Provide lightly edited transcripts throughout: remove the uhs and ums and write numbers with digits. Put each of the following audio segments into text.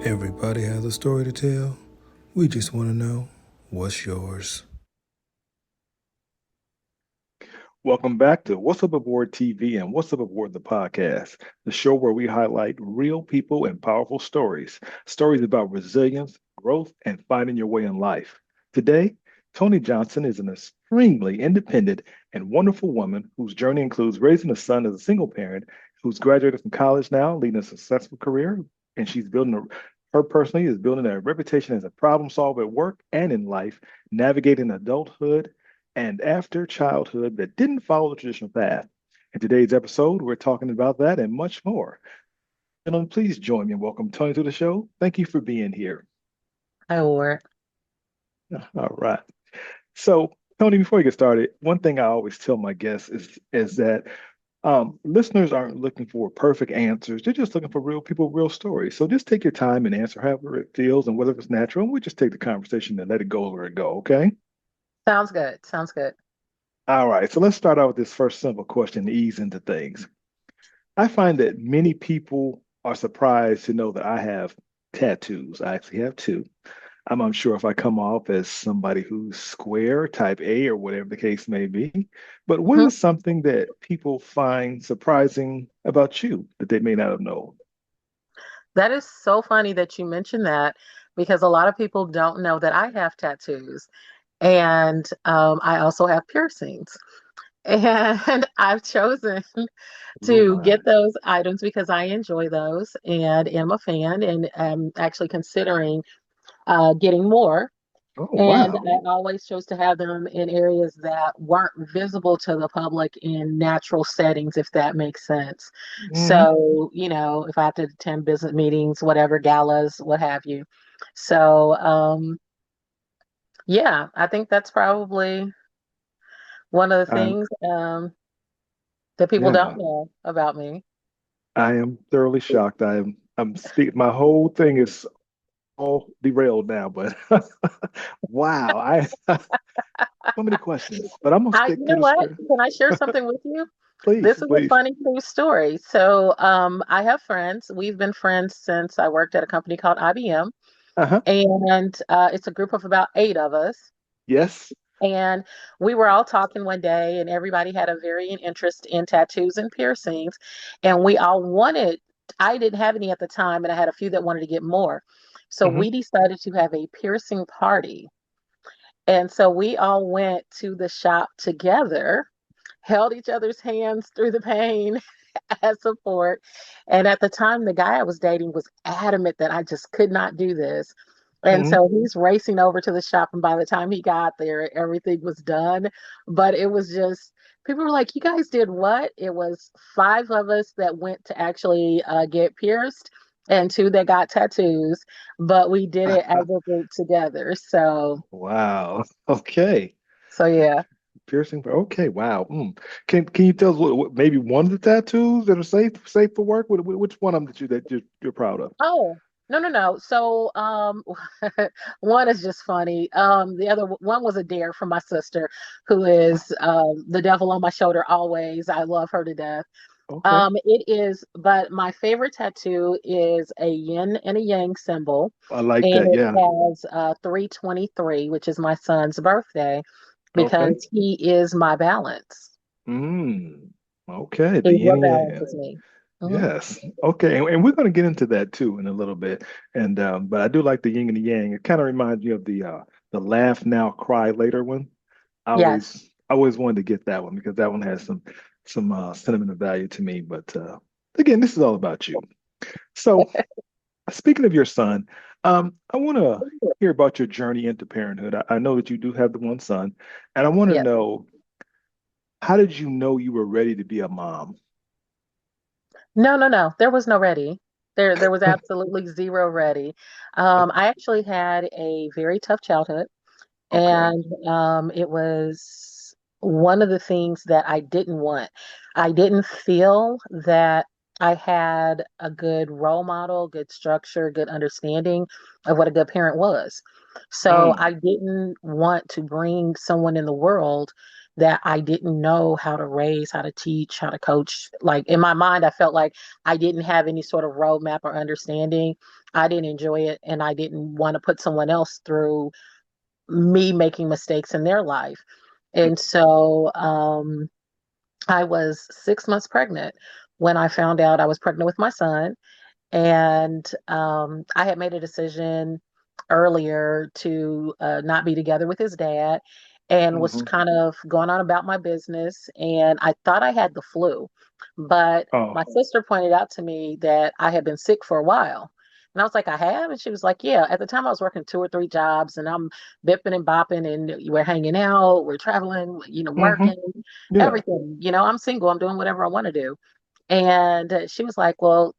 Everybody has a story to tell. We just want to know what's yours. Welcome back to What's Up With WarDtv and What's Up With Ward the podcast, the show where we highlight real people and powerful stories, stories about resilience, growth, and finding your way in life. Today, Toni Johnson is an extremely independent and wonderful woman whose journey includes raising a son as a single parent who's graduated from college now, leading a successful career, and her personally is building a reputation as a problem solver at work and in life, navigating adulthood and after childhood that didn't follow the traditional path. In today's episode, we're talking about that and much more. Gentlemen, please join me and welcome Toni to the show. Thank you for being here. Hi, Ward. All right. So, Toni, before we get started, one thing I always tell my guests is that listeners aren't looking for perfect answers. They're just looking for real people, real stories. So just take your time and answer however it feels and whether it's natural. And we just take the conversation and let it go where it go. Okay. Sounds good. Sounds good. All right. So let's start out with this first simple question to ease into things. I find that many people are surprised to know that I have tattoos. I actually have two. I'm unsure if I come off as somebody who's square, type A, or whatever the case may be. But what Mhm. is something that people find surprising about you that they may not have known? That is so funny that you mentioned that because a lot of people don't know that I have tattoos and I also have piercings. And I've chosen Oh to my. get those items because I enjoy those and am a fan and am actually considering getting more. Oh And wow. I always chose to have them in areas that weren't visible to the public in natural settings, if that makes sense. Hmm. So, if I have to attend business meetings, whatever, galas, what have you. So, yeah, I think that's probably one of the I'm things that people don't yeah. know about me. I am thoroughly shocked. I'm speaking. My whole thing is all derailed now. But wow, I so many questions. But I'm gonna You stick to know the what? script. Can I share something with you? Please, This is a please. funny true story. So, I have friends. We've been friends since I worked at a company called IBM. Uh-huh. And it's a group of about eight of us. Yes. And we were all talking one day, and everybody had a varying interest in tattoos and piercings. And we all wanted, I didn't have any at the time, and I had a few that wanted to get more. So Hmm. we decided to have a piercing party. And so we all went to the shop together, held each other's hands through the pain as support. And at the time, the guy I was dating was adamant that I just could not do this. And Hmm. so he's racing over to the shop. And by the time he got there, everything was done. But it was just, people were like, "You guys did what?" It was five of us that went to actually get pierced and two that got tattoos. But we did it as a group together. Wow. Okay. So yeah. Piercing. Okay. Wow. Can you tell us what maybe one of the tattoos that are safe for work? Which one of them that you're proud of? Oh, no, no, no. So, one is just funny. The other one was a dare from my sister, who is the devil on my shoulder always. I love her to death. Okay. It is, but my favorite tattoo is a yin and a yang symbol, I like and that. it Yeah. has 323, which is my son's birthday, Okay. because he is my balance. Mm. Okay. The He's yin what and yang. balances me. Mhm. Yes. Okay. And we're going to get into that too in a little bit. And but I do like the yin and the yang. It kind of reminds me of the laugh now, cry later one. Yes. I always wanted to get that one because that one has some sentimental value to me. But again, this is all about you. So speaking of your son, I want to hear about your journey into parenthood. I know that you do have the one son, and I want to Yes. know, how did you know you were ready to be a mom? No, no, no. There was no ready. There was absolutely zero ready. I actually had a very tough childhood, Okay. and it was one of the things that I didn't want. I didn't feel that I had a good role model, good structure, good understanding of what a good parent was. So I Mm, didn't want to bring someone in the world that I didn't know how to raise, how to teach, how to coach. Like in my mind, I felt like I didn't have any sort of roadmap or understanding. I didn't enjoy it, and I didn't want to put someone else through me making mistakes in their life. And so I was 6 months pregnant when I found out I was pregnant with my son. And I had made a decision earlier to not be together with his dad and was Hmm. kind of going on about my business. And I thought I had the flu, but my Oh. sister pointed out to me that I had been sick for a while. And I was like, I have? And she was like, yeah. At the time, I was working 2 or 3 jobs and I'm bipping and bopping and we're hanging out, we're traveling, Hmm. working, Yeah. everything. I'm single, I'm doing whatever I want to do. And she was like, well,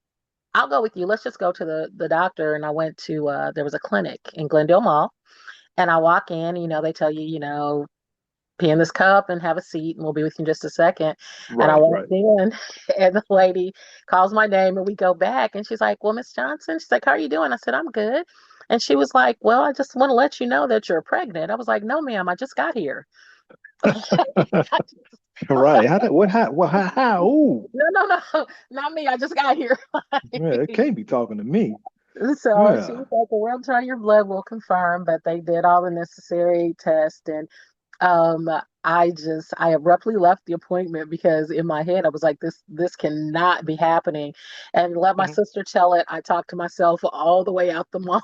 I'll go with you. Let's just go to the doctor. And I went to there was a clinic in Glendale Mall. And I walk in, they tell you, pee in this cup and have a seat and we'll be with you in just a second. And I Right. walked Right. in and the lady calls my name and we go back and she's like, well, Miss Johnson, she's like, how are you doing? I said, I'm good. And she was like, well, I just want to let you know that you're pregnant. I was like, no, ma'am, I just got here. Right. How that? What? How? What? How? Ooh. No, no, no, not me. I just got here. Yeah, it can't be talking to me. So she Yeah. was like, "Well, try your blood will confirm," but they did all the necessary tests, and um, I abruptly left the appointment because in my head I was like, "This cannot be happening," and let my Mhm. sister tell it. I talked to myself all the way out the mall.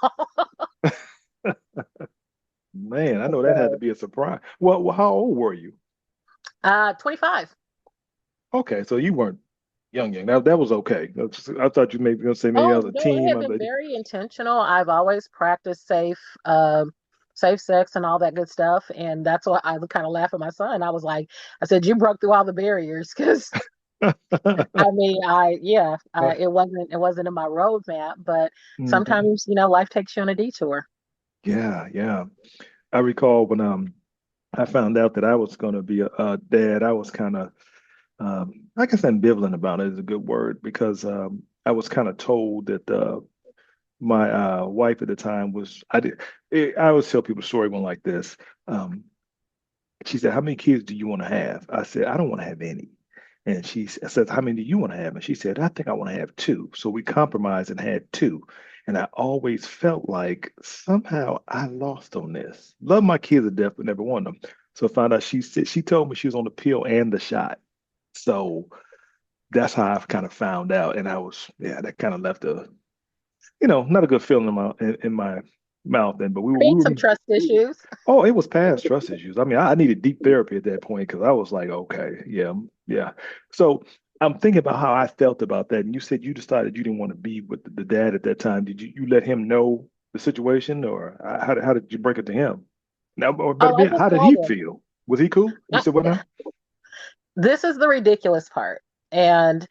Man, I know that had to So, be a surprise. Well, how old were you? 25. Okay, so you weren't young, young. That was okay. I thought you maybe gonna say maybe I Oh was a no, it teen had or been lady. very intentional. I've always practiced safe sex and all that good stuff, and that's why I kind of laugh at my son. I said, you broke through all the barriers because I mean, yeah, it wasn't in my roadmap, but Mhm. sometimes life takes you on a detour. Yeah, yeah. I recall when I found out that I was gonna be a dad. I was kind of I guess ambivalent about it is a good word because I was kind of told that my wife at the time was I always tell people a story one like this. Um, she said, "How many kids do you want to have?" I said, "I don't want to have any." And I said, "How many do you want to have?" And she said, "I think I want to have two." So we compromised and had two. And I always felt like somehow I lost on this. Love my kids to death, but never want them. So I found out she told me she was on the pill and the shot. So that's how I've kind of found out. And yeah, that kind of left not a good feeling in my mouth. And but we Create were some trust issues. Oh, it was past trust issues. I mean, I needed deep therapy at that point because I was like, okay, yeah, yeah. So I'm thinking about how I felt about that. And you said you decided you didn't want to be with the dad at that time. Did you let him know the situation, or how did you break it to him? Now, or better Oh, I be, just how did he told him. feel? Was he cool? You I, said what now? this is the ridiculous part, and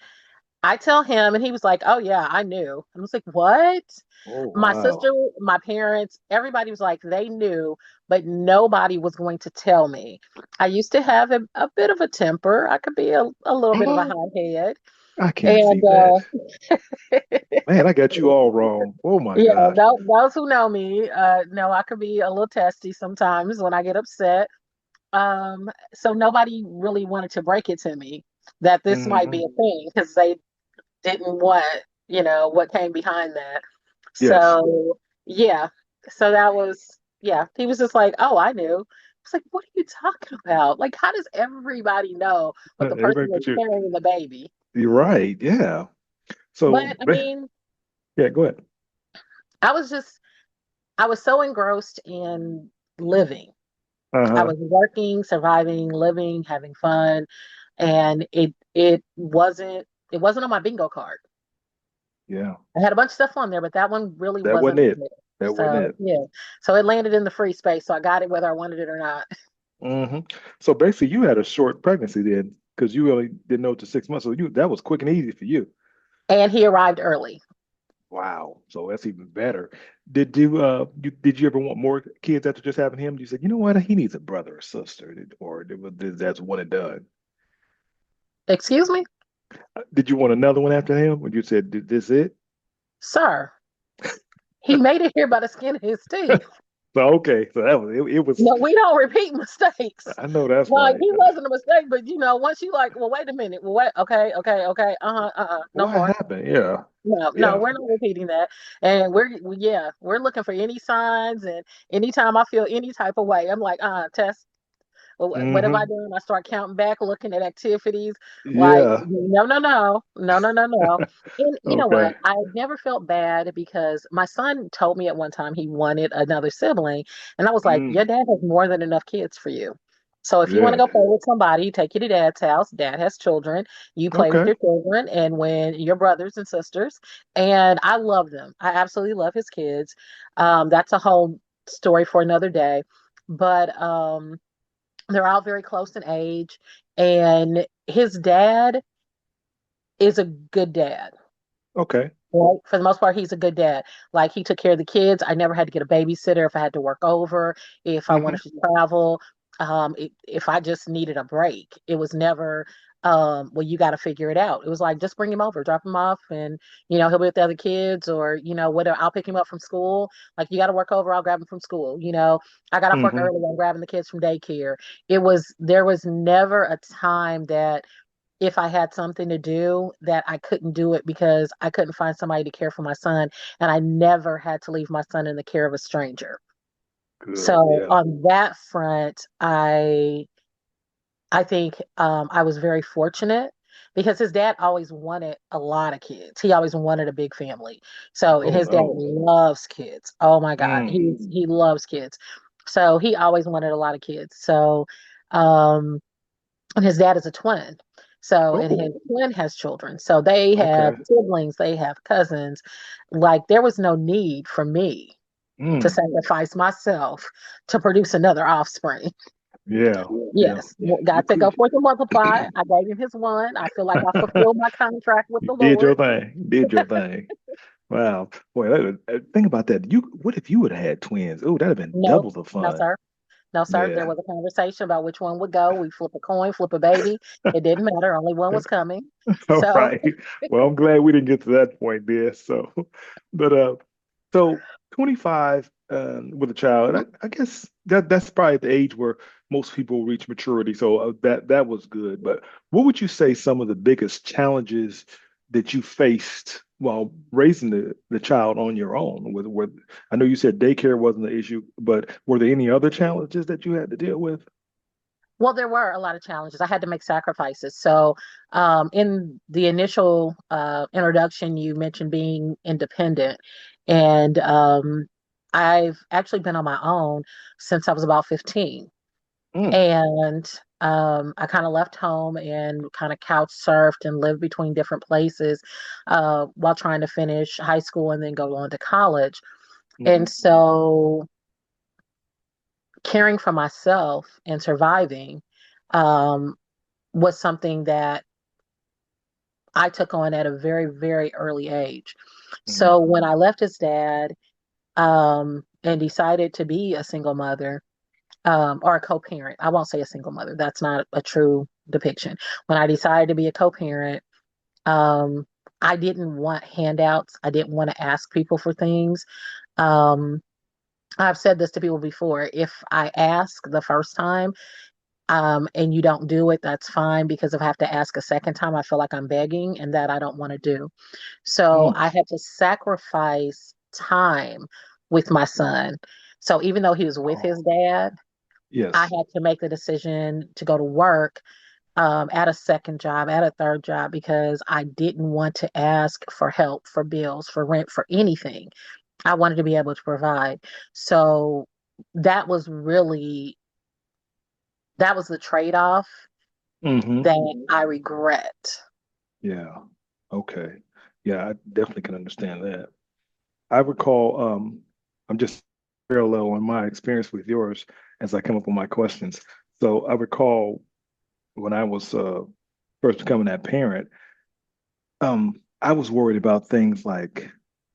I tell him, and he was like, "Oh yeah, I knew." I was like, "What?" Oh My sister, wow. my parents, everybody was like, they knew, but nobody was going to tell me. I used to have a bit of a temper. I could be a little bit of a Oh, hothead. I can't And see that. Man, I got you all wrong. Oh my yeah, gosh. those who know me know I could be a little testy sometimes when I get upset. So nobody really wanted to break it to me that this might be Hmm. a thing because they didn't want, what came behind that. Yes. So yeah, so that was yeah. He was just like, "Oh, I knew." I was like, "What are you talking about? Like, how does everybody know but the person Everybody that's put your. carrying the baby?" You're right. Yeah. So, But I mean, yeah, go ahead. I was just I was so engrossed in living. I Uh-huh. was working, surviving, living, having fun, and it wasn't on my bingo card. Yeah. I had a bunch of stuff on there, but that one really That wasn't wasn't it. it. That wasn't So it. yeah, so it landed in the free space. So I got it whether I wanted it or not. Hmm. So basically, you had a short pregnancy then, because you only didn't know it to 6 months. So that was quick and easy for you. And he arrived early. Wow. So that's even better. Did you ever want more kids after just having him? You said, you know what, he needs a brother or sister, that's one and done. Excuse me, Did you want another one after him? When you said, Did this it? sir. He made it here by the skin of his teeth. So okay, so that was it was No, we don't repeat mistakes. I know that's Like right. he wasn't a mistake, but once you like, well, wait a minute, well, wait, okay, okay, okay, no What more. happened? Yeah. No, no, Yeah. we're not repeating that. And we're looking for any signs. And anytime I feel any type of way, I'm like, test. Well, what have I Hmm. done? I start counting back, looking at activities. Like, Yeah. no, no, no, no, no, no, no. And you know Okay. what? I never felt bad because my son told me at one time he wanted another sibling, and I was like, Mm. your dad has more than enough kids for you. So if you want to Yeah. go play with somebody, take you to dad's house. Dad has children. You play with Okay. your children and when your brothers and sisters. And I love them. I absolutely love his kids. That's a whole story for another day. But they're all very close in age, and his dad is a good dad. Okay. Right? For the most part, he's a good dad. Like he took care of the kids. I never had to get a babysitter if I had to work over, if I Hmm. wanted to travel, if I just needed a break. It was never, well, you got to figure it out. It was like just bring him over, drop him off, and he'll be with the other kids, or whatever. I'll pick him up from school. Like you got to work over, I'll grab him from school. I got off work Hmm. early, I'm grabbing the kids from daycare. There was never a time that if I had something to do that I couldn't do it because I couldn't find somebody to care for my son. And I never had to leave my son in the care of a stranger. Good. So Yeah. on that front, I think I was very fortunate because his dad always wanted a lot of kids. He always wanted a big family. So and Oh his dad no. loves kids. Oh my God. Mm. He loves kids. So he always wanted a lot of kids. So um and his dad is a twin. So, and his Oh. twin has children. So they have Okay. siblings, they have cousins. Like there was no need for me to Mm. sacrifice myself to produce another offspring. Yeah. Yeah. Yes, God You said, go could. forth and multiply. I gave him his one. I feel like I fulfilled my contract with You the did your Lord. thing. You did your thing. Wow. Boy, think about that. What if you would have had twins? Oh, that'd have been No, double the no, fun. sir. No, sir. There Yeah. was a conversation about which one would go. We flip a coin, flip a baby. It didn't matter. Only one was coming. All So, right. Well, I'm glad we didn't get to that point there. So, but so 25 with a child, I guess that's probably the age where most people reach maturity. So that was good. But what would you say some of the biggest challenges that you faced while raising the child on your own? With I know you said daycare wasn't the issue, but were there any other challenges that you had to deal with? well, there were a lot of challenges. I had to make sacrifices. So, in the initial introduction, you mentioned being independent, and I've actually been on my own since I was about 15. Mm, And I kind of left home and kind of couch surfed and lived between different places while trying to finish high school and then go on to college. And hmm. so, caring for myself and surviving. Um, was something that I took on at a very, very early age. Hmm. So when I left his dad and decided to be a single mother or a co parent, I won't say a single mother, that's not a true depiction. When I decided to be a co parent, um, I didn't want handouts, I didn't want to ask people for things. Um, I've said this to people before. If I ask the first time, and you don't do it, that's fine because if I have to ask a second time, I feel like I'm begging, and that I don't want to do. So Mm. I had to sacrifice time with my son. So even though he was with his Oh, dad, I yes. had to make the decision to go to work at a second job, at a third job, because I didn't want to ask for help, for bills, for rent, for anything. I wanted to be able to provide. So that was really, that was the trade-off Hmm. that I regret. Yeah. Okay. Yeah, I definitely can understand that. I recall, I'm just parallel on my experience with yours as I come up with my questions. So I recall when I was first becoming that parent, I was worried about things like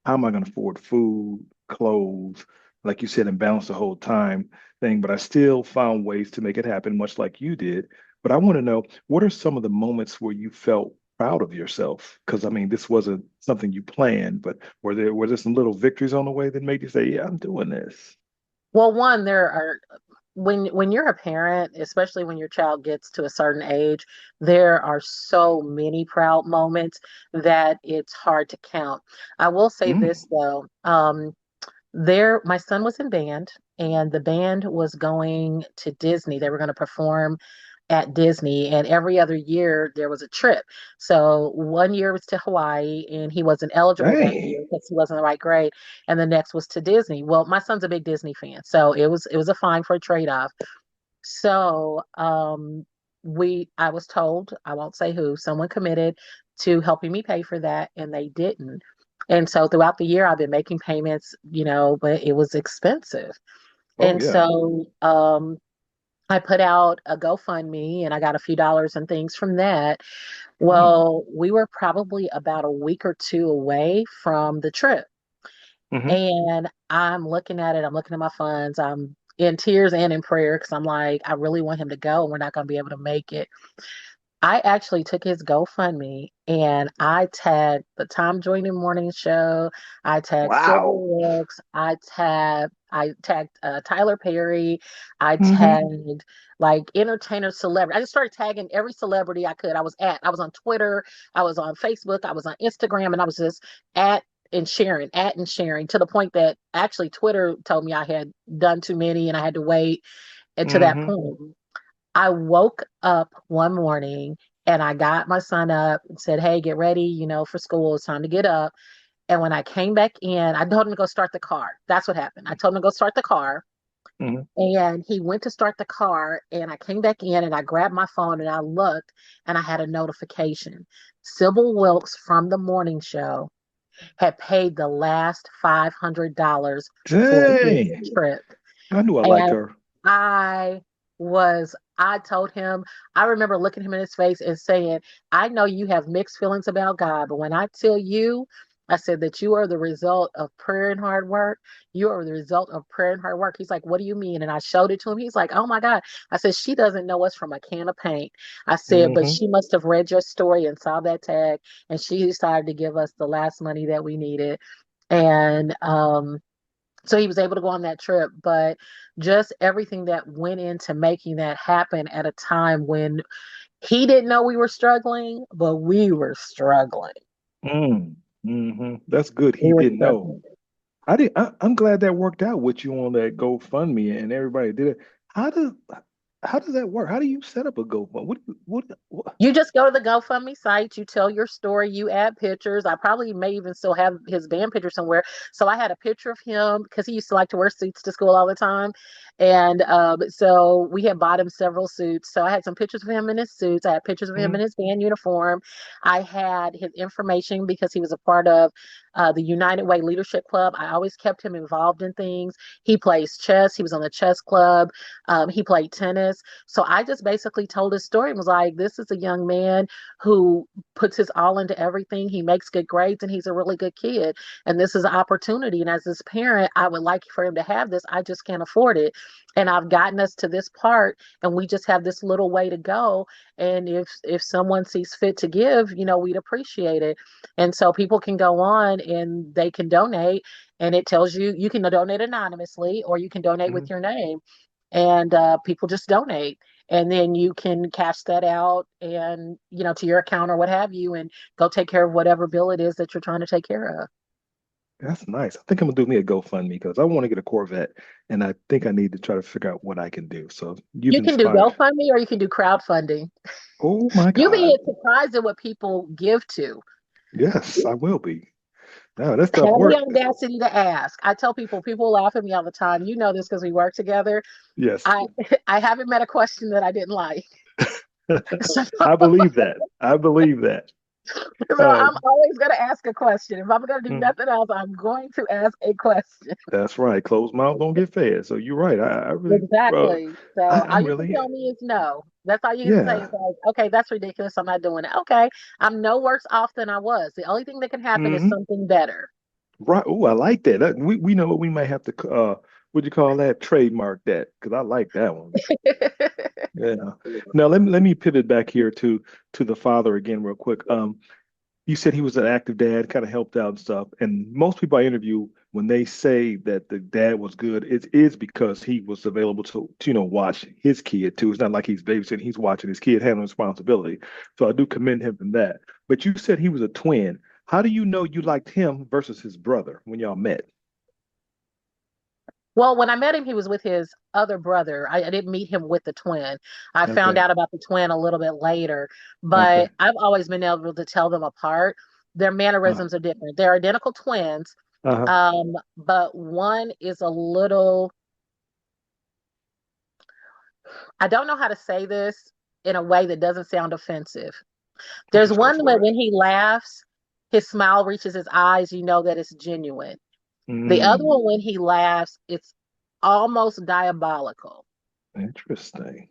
how am I going to afford food, clothes, like you said, and balance the whole time thing. But I still found ways to make it happen, much like you did. But I want to know what are some of the moments where you felt proud of yourself? Because I mean, this wasn't something you planned, but were there some little victories on the way that made you say, "Yeah, I'm doing this"? Well, one, there are when you're a parent, especially when your child gets to a certain age, there are so many proud moments that it's hard to count. I will say Mm, this though, there my son was in band and the band was going to Disney. They were going to perform at Disney, and every other year there was a trip. So one year was to Hawaii, and he wasn't eligible that dang. year because he wasn't the right grade. And the next was to Disney. Well, my son's a big Disney fan, so it was a fine for a trade-off. So I was told, I won't say who, someone committed to helping me pay for that, and they didn't. And so throughout the year, I've been making payments, but it was expensive. Oh And yeah. so I put out a GoFundMe and I got a few dollars and things from that. Mm, Well, we were probably about a week or two away from the trip. hmm. And I'm looking at it, I'm looking at my funds, I'm in tears and in prayer because I'm like, I really want him to go and we're not going to be able to make it. I actually took his GoFundMe and I tagged the Tom Joyner Morning Show. I tagged Silver Wow. Wilkes. I tagged Tyler Perry. I Hmm. tagged like entertainer celebrity. I just started tagging every celebrity I could. I was on Twitter. I was on Facebook. I was on Instagram, and I was just at and sharing to the point that actually Twitter told me I had done too many and I had to wait. And to that Hmm. point, I woke up one morning and I got my son up and said, "Hey, get ready, for school. It's time to get up." And when I came back in, I told him to go start the car. That's what happened. I told him to go start the car. Hmm. And he went to start the car. And I came back in and I grabbed my phone and I looked and I had a notification. Sybil Wilkes from the morning show had paid the last $500 for his Dang. trip. I knew I liked And her. I I told him, I remember looking him in his face and saying, I know you have mixed feelings about God, but when I tell you, I said that you are the result of prayer and hard work. You are the result of prayer and hard work. He's like, what do you mean? And I showed it to him. He's like, oh my God. I said, she doesn't know us from a can of paint. I said, but Hmm. she must have read your story and saw that tag, and she decided to give us the last money that we needed. And so he was able to go on that trip, but just everything that went into making that happen at a time when he didn't know we were struggling, but we were struggling. Mm, hmm. That's good. He We were didn't know. struggling. I'm glad that worked out with you on that GoFundMe and everybody did it. How does how does that work? How do you set up a GoFundMe? What? You just go to the GoFundMe site, you tell your story, you add pictures. I probably may even still have his band picture somewhere. So I had a picture of him because he used to like to wear suits to school all the time. And so we had bought him several suits. So I had some pictures of him in his suits. I had pictures of him in Mm, his band uniform. I had his information because he was a part of the United Way Leadership Club. I always kept him involved in things. He plays chess. He was on the chess club. He played tennis. So I just basically told his story and was like, this is a young man who puts his all into everything. He makes good grades and he's a really good kid. And this is an opportunity. And as his parent, I would like for him to have this. I just can't afford it. And I've gotten us to this part and we just have this little way to go. And if someone sees fit to give, we'd appreciate it. And so people can go on and they can donate. And it tells you you can donate anonymously or you can donate with mhm. your name, and people just donate, and then you can cash that out and to your account or what have you, and go take care of whatever bill it is that you're trying to take care of. That's nice. I think I'm gonna do me a GoFundMe because I want to get a Corvette and I think I need to try to figure out what I can do. So you've You can do inspired. GoFundMe or you can do crowdfunding. Oh my You'll God. be surprised at what people give to. Yes, I will be. No, that's Have tough the work. audacity to ask. I tell people laugh at me all the time. You know this because we work together. Yes. I I haven't met a question that I didn't like. So, I believe that. I believe that. so Uh, I'm always going to ask a question. If I'm going to do mm, nothing else, I'm going to ask a question. that's right. Closed mouth don't get fed. So you're right. I really, Exactly. So all I'm you can really, tell me is no. That's all you can say. yeah. It's like, okay, that's ridiculous. I'm not doing it. Okay, I'm no worse off than I was. The only thing that can happen is Hmm. something better. Right. Oh, I like that. We know what we might have to what you call that? Trademark that because I like that one. Yeah. Now let me pivot back here to the father again real quick. you said he was an active dad, kind of helped out and stuff. And most people I interview, when they say that the dad was good, it is because he was available to watch his kid too. It's not like he's babysitting; he's watching his kid, having responsibility. So I do commend him for that. But you said he was a twin. How do you know you liked him versus his brother when y'all met? Well, when I met him, he was with his other brother. I didn't meet him with the twin. I found Okay, out about the twin a little bit later, okay, but I've always been able to tell them apart. Their uh, mannerisms are different. They're identical twins, uh-huh. but one is a little, I don't know how to say this in a way that doesn't sound offensive. I'll There's just go one where for it. when he laughs, his smile reaches his eyes, you know that it's genuine. The other one, Mm, when he laughs, it's almost diabolical. interesting.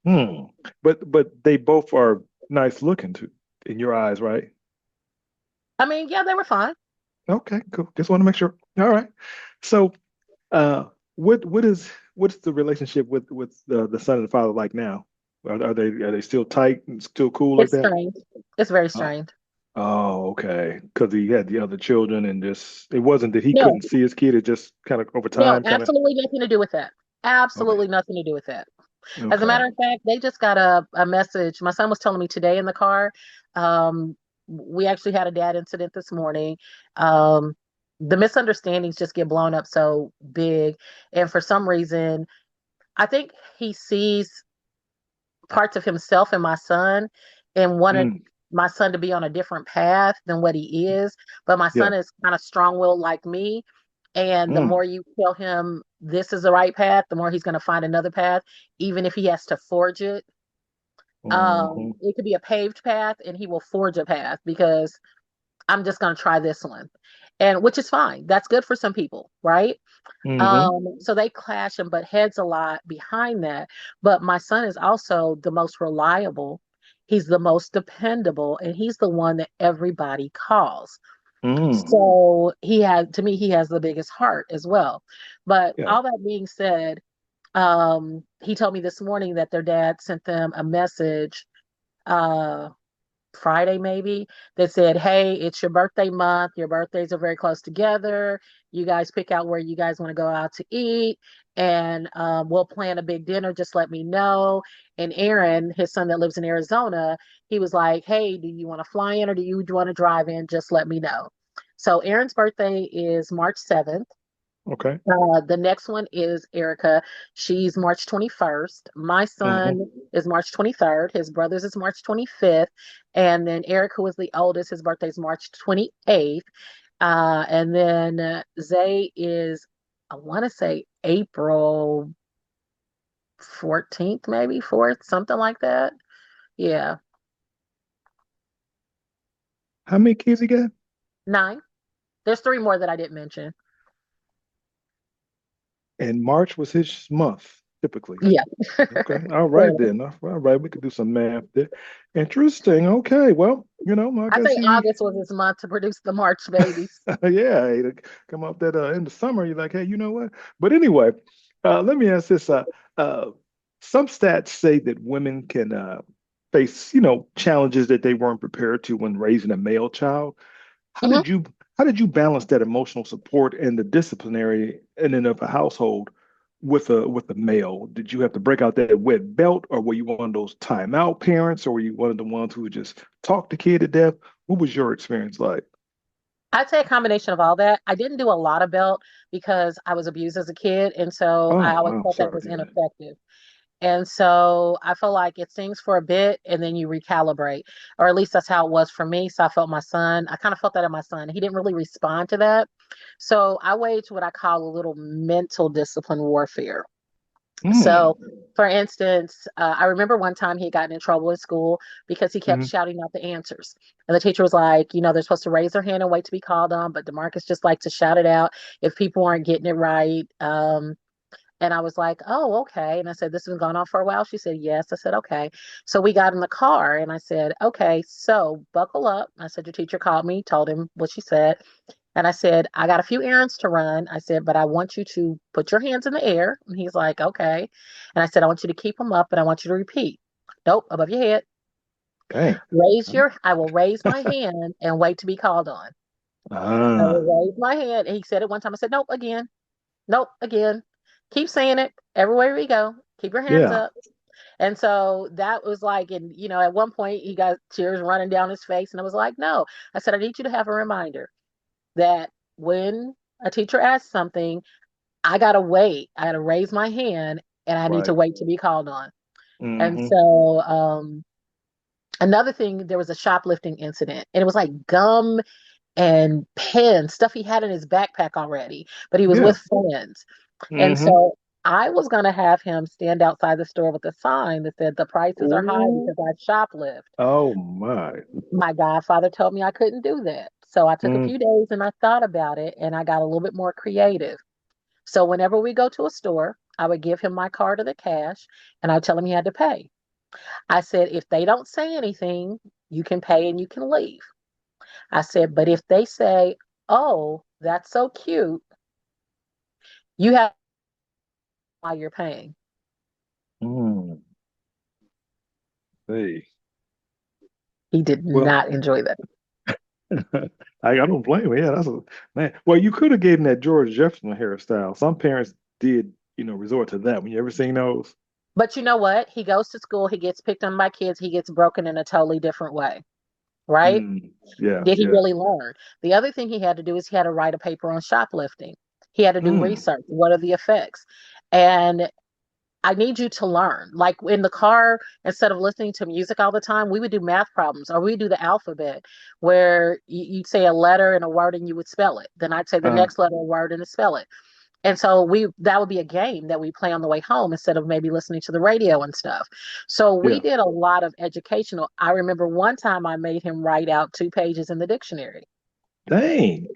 Hmm. But they both are nice looking too in your eyes, right? I mean, yeah, they were fine. Okay, cool. Just want to make sure. All right. So, uh, what's the relationship with the son and the father like now? Are they still tight and still cool like It's that? strange. It's very Oh, strange. oh, okay. Because he had the other children and just it wasn't that he No, couldn't see his kid. It just kind of over no, time, kind of. absolutely nothing to do with that. Okay. Absolutely nothing to do with that. As a Okay. matter of fact, they just got a message. My son was telling me today in the car. Um, we actually had a dad incident this morning. Um, the misunderstandings just get blown up so big. And for some reason, I think he sees parts of himself in my son and wanted Mm, my son to be on a different path than what he is. But my yeah. son is kind of strong-willed like me. And the Mm, more you tell him this is the right path, the more he's going to find another path, even if he has to forge it. hmm It could be a paved path and he will forge a path because I'm just going to try this one. And which is fine. That's good for some people, right? hmm So they clash and butt heads a lot behind that. But my son is also the most reliable. He's the most dependable, and he's the one that everybody calls. mm, So to me, he has the biggest heart as well. But yeah. all that being said, he told me this morning that their dad sent them a message. Uh, Friday maybe that said, "Hey, it's your birthday month. Your birthdays are very close together. You guys pick out where you guys want to go out to eat, and we'll plan a big dinner. Just let me know." And Aaron, his son that lives in Arizona, he was like, "Hey, do you want to fly in or do you want to drive in? Just let me know." So Aaron's birthday is March 7th. Okay. The next one is Erica. She's March 21st. My hmm son is March 23rd. His brother's is March 25th. And then Eric, who is the oldest, his birthday is March 28th. And then Zay is, I want to say April 14th, maybe 4th, something like that. Yeah, How many kids he got? 9. There's 3 more that I didn't mention. And March was his month, typically. Yeah. Okay. All right Clearly. then. All right. We could do some math there. Interesting. Okay. Well, I I guess think he, August was his month to produce the March babies. yeah, he to come up that in the summer. You're like, hey, you know what? But anyway, let me ask this. Uh, some stats say that women can face, challenges that they weren't prepared to when raising a male child. How Mhm. did you how did you balance that emotional support and the disciplinary in and of a household with a male? Did you have to break out that wet belt, or were you one of those timeout parents, or were you one of the ones who would just talk the kid to death? What was your experience like? I'd say a combination of all that. I didn't do a lot of belt because I was abused as a kid, and so I Oh, always wow, felt that sorry was to hear that. ineffective. And so I feel like it stings for a bit and then you recalibrate, or at least that's how it was for me. So I felt my son, I kind of felt that in my son. He didn't really respond to that. So I waged what I call a little mental discipline warfare. Mm, So, for instance, I remember one time he had gotten in trouble in school because he kept mm, shouting out the answers. And the teacher was like, they're supposed to raise their hand and wait to be called on, but DeMarcus just liked to shout it out if people aren't getting it right. And I was like, oh, okay. And I said, this has been going on for a while. She said, yes. I said, okay. So we got in the car and I said, okay, so buckle up. I said, your teacher called me, told him what she said. And I said, I got a few errands to run. I said, but I want you to put your hands in the air. And he's like, okay. And I said, I want you to keep them up and I want you to repeat. Nope, above your head. Dang. I will raise my hand and wait to be called on. I Ah, will raise my hand. And he said it one time. I said, nope, again. Nope, again. Keep saying it everywhere we go. Keep your hands yeah, up. And so that was like, and at one point he got tears running down his face. And I was like, no. I said, I need you to have a reminder that when a teacher asks something, I got to wait. I got to raise my hand and I need to right. wait to be called on. And Mm-hmm. so, another thing, there was a shoplifting incident, and it was like gum and pens, stuff he had in his backpack already, but he was Yeah. with friends. And Mm-hmm. so I was going to have him stand outside the store with a sign that said, the prices are high Ooh. because I shoplift. Oh my. My godfather told me I couldn't do that. So I took a Mm. few days and I thought about it and I got a little bit more creative. So whenever we go to a store, I would give him my card or the cash and I'd tell him he had to pay. I said, if they don't say anything, you can pay and you can leave. I said, but if they say, oh, that's so cute, you have while you're paying. Mm. Hey. He did Well, not enjoy that. I don't blame him. Yeah, that's a man. Well, you could have given that George Jefferson hairstyle. Some parents did, resort to that. When you ever seen those? But you know what? He goes to school, he gets picked on by kids, he gets broken in a totally different way, right? Mm. Yeah, Did he yeah. really learn? The other thing he had to do is he had to write a paper on shoplifting. He had to do Mm. research. What are the effects? And I need you to learn. Like in the car, instead of listening to music all the time, we would do math problems or we would do the alphabet where you'd say a letter and a word and you would spell it. Then I'd say the Uh, next letter, a word, and spell it. And so that would be a game that we play on the way home instead of maybe listening to the radio and stuff. So we yeah. did a lot of educational. I remember one time I made him write out 2 pages in the dictionary. Dang.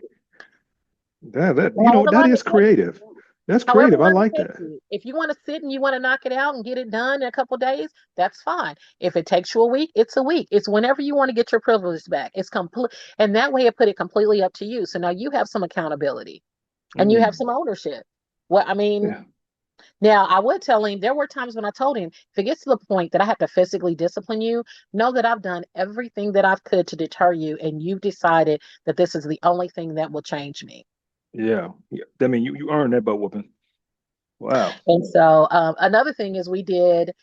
However That long is it takes you. creative. That's However creative. I long like it takes that. you. If you want to sit and you want to knock it out and get it done in a couple of days, that's fine. If it takes you a week, it's a week. It's whenever you want to get your privilege back. It's complete, and that way it put it completely up to you. So now you have some accountability and you have Mm. some ownership. Well, I mean, Yeah. now I would tell him there were times when I told him if it gets to the point that I have to physically discipline you, know that I've done everything that I could to deter you, and you've decided that this is the only thing that will change me. Yeah. Yeah. I mean, you earned that butt whooping. Wow. And so another thing is we did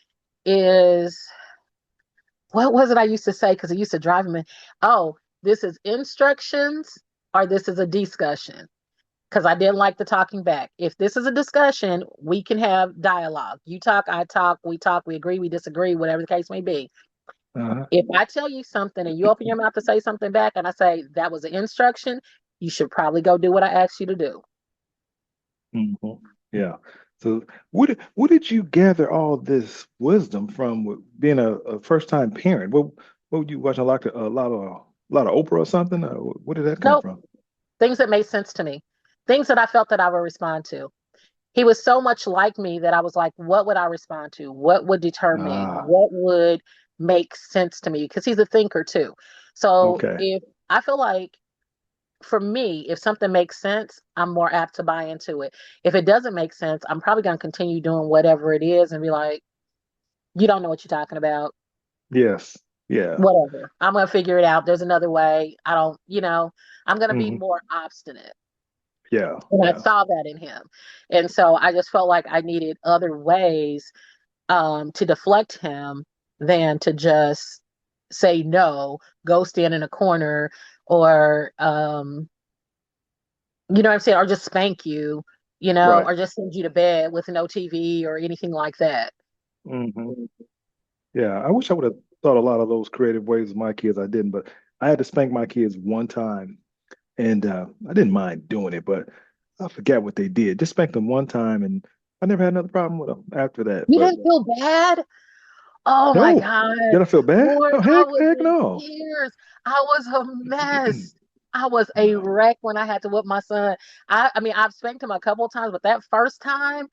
is what was it I used to say because it used to drive me. Oh, this is instructions or this is a discussion because I didn't like the talking back. If this is a discussion, we can have dialogue. You talk, I talk, we agree, we disagree, whatever the case may be. Uh-huh. If I tell you something and you open your mouth to say something back and I say that was an instruction, you should probably go do what I asked you to do. Hmm. Yeah. So what did you gather all this wisdom from being a first time parent? What would you watch a lot of Oprah or something? Where did that come Nope. from? Things that made sense to me, things that I felt that I would respond to. He was so much like me that I was like, what would I respond to? What would deter me? Ah, What would make sense to me? Because he's a thinker too. So okay. if I feel like for me, if something makes sense, I'm more apt to buy into it. If it doesn't make sense, I'm probably going to continue doing whatever it is and be like, you don't know what you're talking about. Yes. Yeah. Whatever. I'm going to figure it out. There's another way. I don't, I'm going to be Hmm. more obstinate. Yeah. And I Yeah. saw that in him. And so I just felt like I needed other ways to deflect him than to just say no, go stand in a corner, or you know what I'm saying, or just spank you, Right. or just send you to bed with no TV or anything like that. Hmm. Yeah. I wish I would have thought a lot of those creative ways with my kids. I didn't, but I had to spank my kids one time. And I didn't mind doing it, but I forgot what they did. Just spanked them one time, and I never had another problem with them after that. You But didn't feel bad? Oh my no, God. did I feel bad? Boy, No, I heck, was heck in no. tears. I was a mess. I was a No. wreck when I had to whip my son. I mean, I've spanked him a couple of times, but that first time,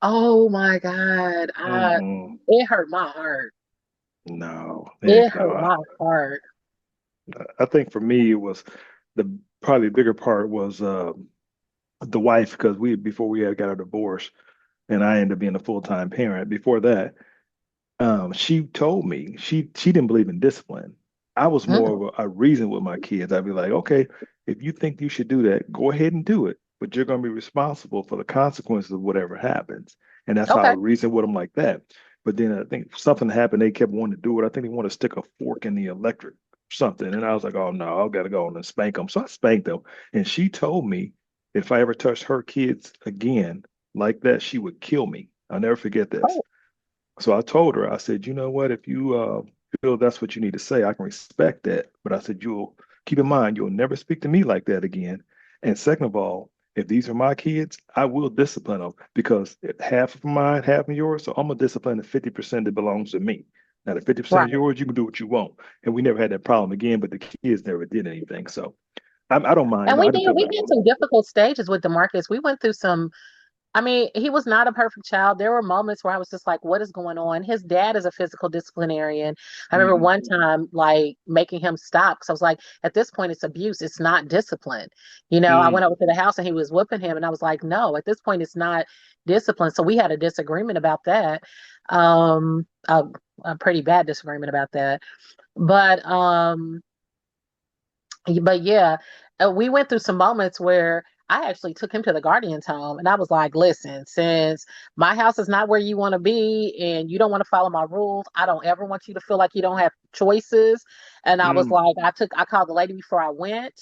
oh my God, Mm-mm. it hurt my heart. No, It heck no. hurt my heart. I think for me, it was the probably bigger part was the wife because we before we had got a divorce, and I ended up being a full-time parent. Before that, She told me she didn't believe in discipline. I was more Mm, of a reason with my kids. I'd be like, okay, if you think you should do that, go ahead and do it, but you're going to be responsible for the consequences of whatever happens. And that's how I okay. would reason with them like that. But then I think something happened. They kept wanting to do it. I think they want to stick a fork in the electric or something. And I was like, oh no, I've got to go on and spank them. So I spanked them. And she told me if I ever touched her kids again like that, she would kill me. I'll never forget this. Oh, So I told her, I said, you know what? If you feel that's what you need to say, I can respect that. But I said, you'll keep in mind, you'll never speak to me like that again. And second of all, if these are my kids, I will discipline them because half of mine, half of yours. So I'm gonna discipline the 50% that belongs to me. Now the 50% is right. yours, you can do what you want. And we never had that problem again, but the kids never did anything. So I don't mind. You And know, I didn't feel we bad had about it. some difficult stages with Demarcus. We went through some. I mean, he was not a perfect child. There were moments where I was just like, what is going on? His dad is a physical disciplinarian. I remember Hmm. one time like making him stop because I was like, at this point, it's abuse. It's not discipline. You know, I went Mm. over to the house and he was whooping him. And I was like, no, at this point, it's not discipline. So we had a disagreement about that. Um, a, a pretty bad disagreement about that. But but yeah, we went through some moments where I actually took him to the guardian's home and I was like, listen, since my house is not where you want to be and you don't want to follow my rules, I don't ever want you to feel like you don't have choices. And I was Mm. like, I called the lady before I went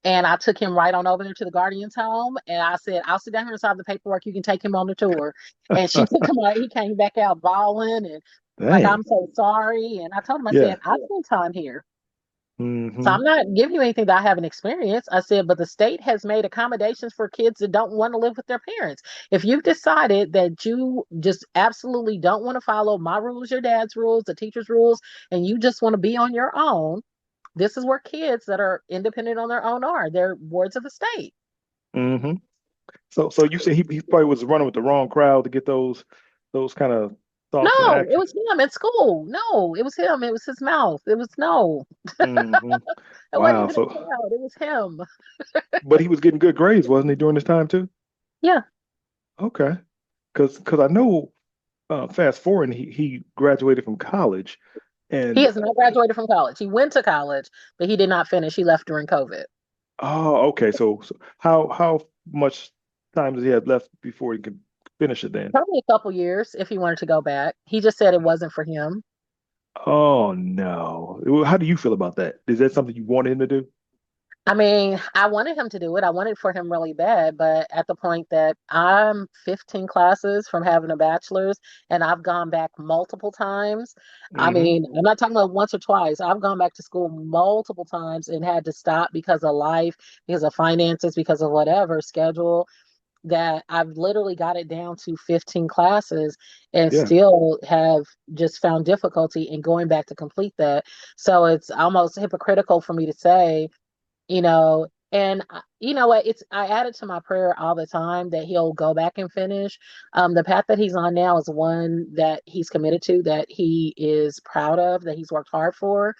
and I took him right on over there to the guardian's home. And I said, I'll sit down here and sign the paperwork. You can take him on the tour. And she took him out. He came back out bawling and like, Dang. I'm so sorry. And I told him, I Yeah. said, I spent time here. So Hmm. I'm not giving you anything that I haven't experienced. I said, but the state has made accommodations for kids that don't want to live with their parents. If you've decided that you just absolutely don't want to follow my rules, your dad's rules, the teacher's rules, and you just want to be on your own, this is where kids that are independent on their own are. They're wards of the state. Hmm. So you said he probably was running with the wrong crowd to get those kind of thoughts in No, it action. was him at school. No, it was him. It was his mouth. It was no. Hmm. It wasn't Wow. even a So, crowd. It was him. but he was getting good grades, wasn't he, during this time too? Yeah. Okay. Because I know fast forward, he graduated from college, He and has not graduated from college. He went to college, but he did not finish. He left during COVID. oh, okay. So how much time does he have left before he can finish it then? Probably a couple years if he wanted to go back. He just said it wasn't for him. Oh no. Well, how do you feel about that? Is that something you wanted him to do? I mean, I wanted him to do it. I wanted for him really bad, but at the point that I'm 15 classes from having a bachelor's and I've gone back multiple times. I Hmm. mean, I'm not talking about once or twice. I've gone back to school multiple times and had to stop because of life, because of finances, because of whatever schedule. That I've literally got it down to 15 classes and Yeah. still have just found difficulty in going back to complete that. So it's almost hypocritical for me to say, you know, and you know what? It's I add it to my prayer all the time that he'll go back and finish. The path that he's on now is one that he's committed to, that he is proud of, that he's worked hard for.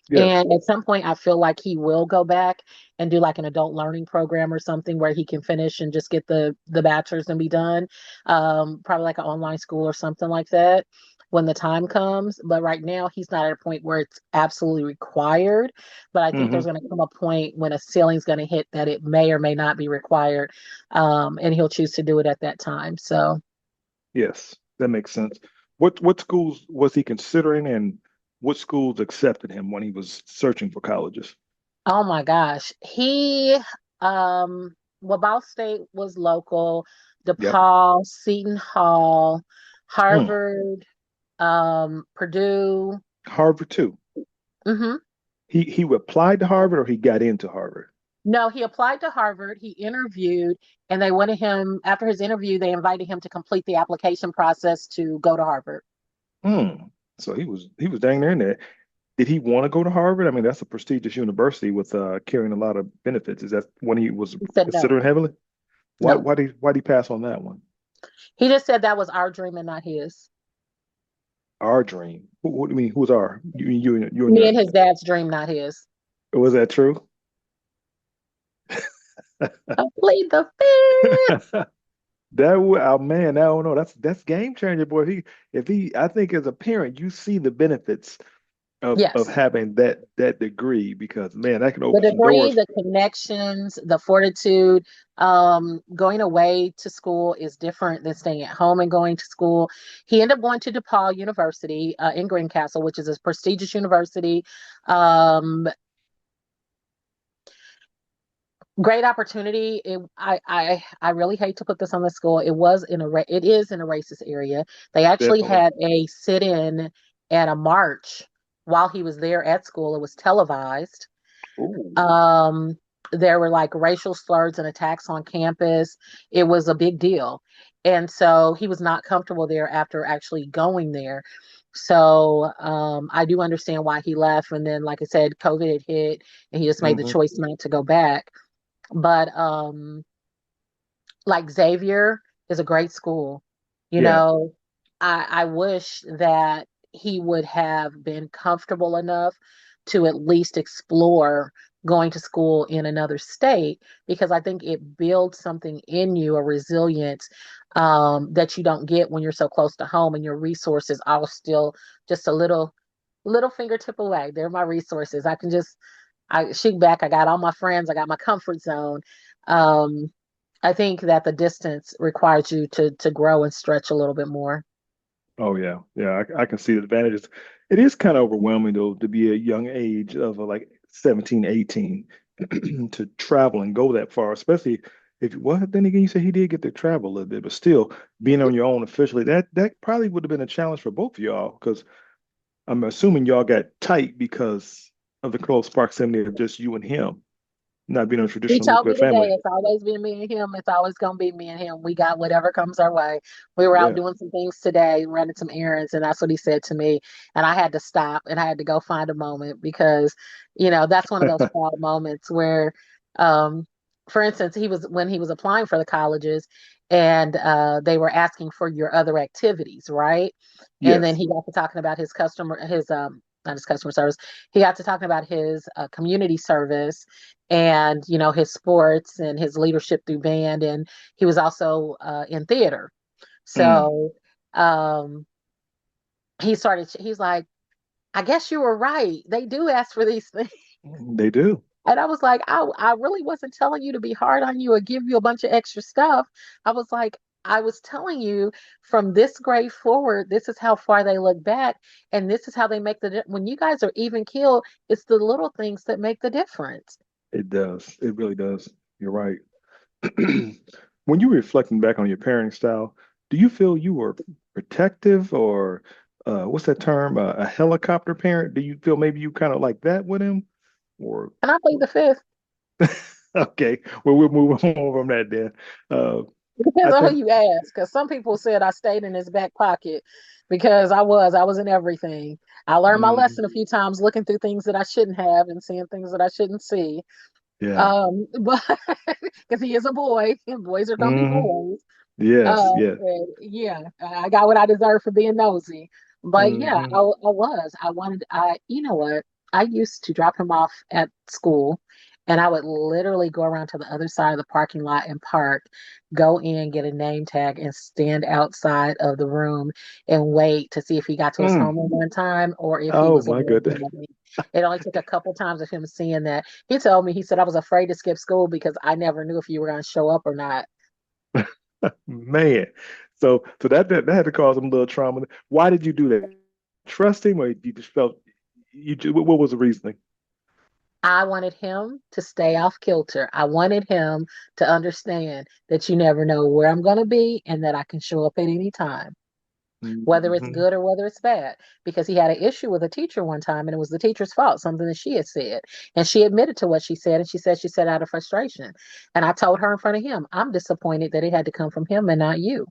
Yes. And at some point, I feel like he will go back and do like an adult learning program or something where he can finish and just get the bachelor's and be done. Probably like an online school or something like that when the time comes. But right now, he's not at a point where it's absolutely required. But I think Hmm. there's going to come a point when a ceiling's going to hit that it may or may not be required, and he'll choose to do it at that time. So. Yes, that makes sense. What schools was he considering, and what schools accepted him when he was searching for colleges? Oh my gosh. Well, Ball State was local, Yep. DePaul, Seton Hall, Mm. Harvard, Purdue. Harvard too. Hmm. He applied to Harvard or he got into Harvard. No, he applied to Harvard. He interviewed, and they wanted him, after his interview, they invited him to complete the application process to go to Harvard. Hmm. So he was dang near in there. Did he want to go to Harvard? I mean, that's a prestigious university with carrying a lot of benefits. Is that when he was He said no, considering heavily? Why no. why did he pass on that one? He just said that was our dream and not his. Our dream. What do you mean? Who's our? You and Me your. and his dad's dream, not his. Was that true? Complete the fifth. That would, oh man, I don't know. That's game changer, boy. If he, I think as a parent, you see the benefits of Yes. having that degree because man, that can The open some degree, doors. the connections, the fortitude, going away to school is different than staying at home and going to school. He ended up going to DePaul University in Greencastle, which is a prestigious university. Um, Great opportunity. I really hate to put this on the school. It is in a racist area. They actually Definitely. had a sit-in and a march while he was there at school. It was televised. Ooh. Um, there were like racial slurs and attacks on campus. It was a big deal. And so he was not comfortable there after actually going there. So I do understand why he left. And then, like I said, COVID had hit and he just made the Hmm. choice not to go back. But like Xavier is a great school. You Yeah. know, I wish that he would have been comfortable enough to at least explore going to school in another state because I think it builds something in you, a resilience that you don't get when you're so close to home and your resources are still just a little fingertip away. They're my resources. I shoot back. I got all my friends. I got my comfort zone. Um, I think that the distance requires you to grow and stretch a little bit more. Oh yeah, yeah. I can see the advantages. It is kind of overwhelming though to be a young age of like 17, 18 to travel and go that far, especially if well, then again you say he did get to travel a little bit, but still being on your own officially, that probably would have been a challenge for both of y'all because I'm assuming y'all got tight because of the close proximity of just you and him, not being a He traditional told nuclear me today family. it's always been me and him. It's always gonna be me and him. We got whatever comes our way. We were out Yeah. doing some things today, running some errands, and that's what he said to me. And I had to stop and I had to go find a moment because, that's one of those proud moments where, um, for instance, he was when he was applying for the colleges and they were asking for your other activities, right? And then Yes. he got to talking about his not his customer service. He got to talking about his community service and his sports and his leadership through band, and he was also in theater. Mm, So um he's like, I guess you were right, they do ask for these things. they do. And I was like, I really wasn't telling you to be hard on you or give you a bunch of extra stuff. I was like, I was telling you from this grade forward, this is how far they look back, and this is how they make when you guys are even killed, it's the little things that make the difference. It does. It really does. You're right. When you're reflecting back on your parenting style, do you feel you were protective or what's that term? A helicopter parent? Do you feel maybe you kind of like that with him? Or And I plead the fifth. okay, well we'll move on from that then. Uh, It depends I on who think you ask, because some people said I stayed in his back pocket because I was in everything. I learned my mm, lesson a few times looking through things that I shouldn't have and seeing things that I shouldn't see. yeah. But because he is a boy and boys are gonna be Hmm. boys. Yes, yes. And yeah, I got what I deserved for being nosy. But yeah, I, Hmm. I was. I wanted, you know what? I used to drop him off at school and I would literally go around to the other side of the parking lot and park, go in, get a name tag, and stand outside of the room and wait to see if he got to his Mm. homeroom on time or if he Oh was my away goodness. from me. It only took a couple times of him seeing that. He told me, he said, I was afraid to skip school because I never knew if you were going to show up or not. Man. So that had to cause some little trauma. Why did you do that? Trust him or you just felt what was the reasoning? I wanted him to stay off kilter. I wanted him to understand that you never know where I'm going to be and that I can show up at any time, whether it's Hmm. good or whether it's bad. Because he had an issue with a teacher one time and it was the teacher's fault, something that she had said. And she admitted to what she said and she said out of frustration. And I told her in front of him, I'm disappointed that it had to come from him and not you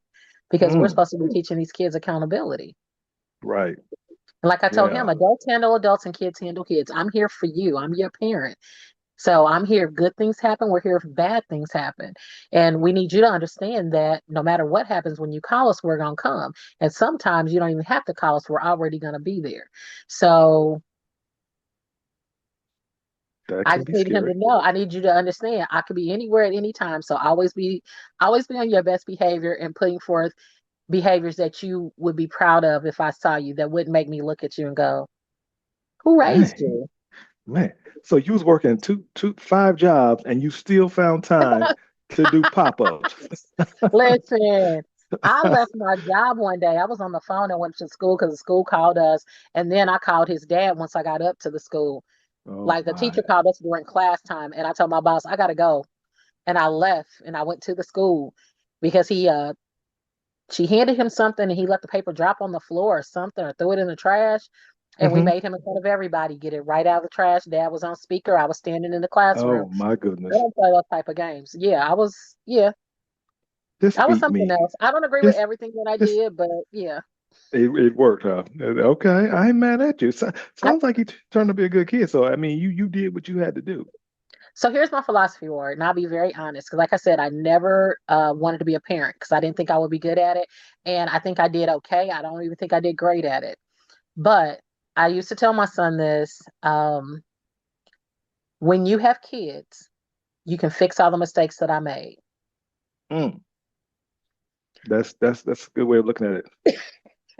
because we're Mm. supposed to be teaching these kids accountability. Right. And like I told him, Yeah. adults handle adults and kids handle kids. I'm here for you. I'm your parent. So I'm here if good things happen, we're here if bad things happen. And we need you to understand that no matter what happens, when you call us, we're going to come. And sometimes you don't even have to call us, we're already going to be there. So That I can just be needed him to scary. know. I need you to understand. I could be anywhere at any time. So always be on your best behavior and putting forth behaviors that you would be proud of if I saw you, that wouldn't make me look at you and go, "Who raised Dang, you?" man. So you was working five jobs, and you still found time to do pop-ups. Listen, I left my job one day. I was on the phone and went to school because the school called us, and then I called his dad once I got up to the school. Oh Like the my. teacher called us during class time, and I told my boss I gotta go, and I left and I went to the school because she handed him something and he let the paper drop on the floor or something or threw it in the trash. And we Hmm. made him in front of everybody get it right out of the trash. Dad was on speaker. I was standing in the classroom. Oh my I goodness. don't play those type of games. Yeah, This I was beat something me. else. I don't agree with This everything that I this did, but yeah. it worked, huh? Okay, I ain't mad at you. I, Sounds like you turned to be a good kid. So I mean, you did what you had to do. so here's my philosophy, Ward, and I'll be very honest. Because like I said, I never wanted to be a parent because I didn't think I would be good at it. And I think I did okay. I don't even think I did great at it. But I used to tell my son this. When you have kids, you can fix all the mistakes that I made. Mm, that's a good way of looking at it.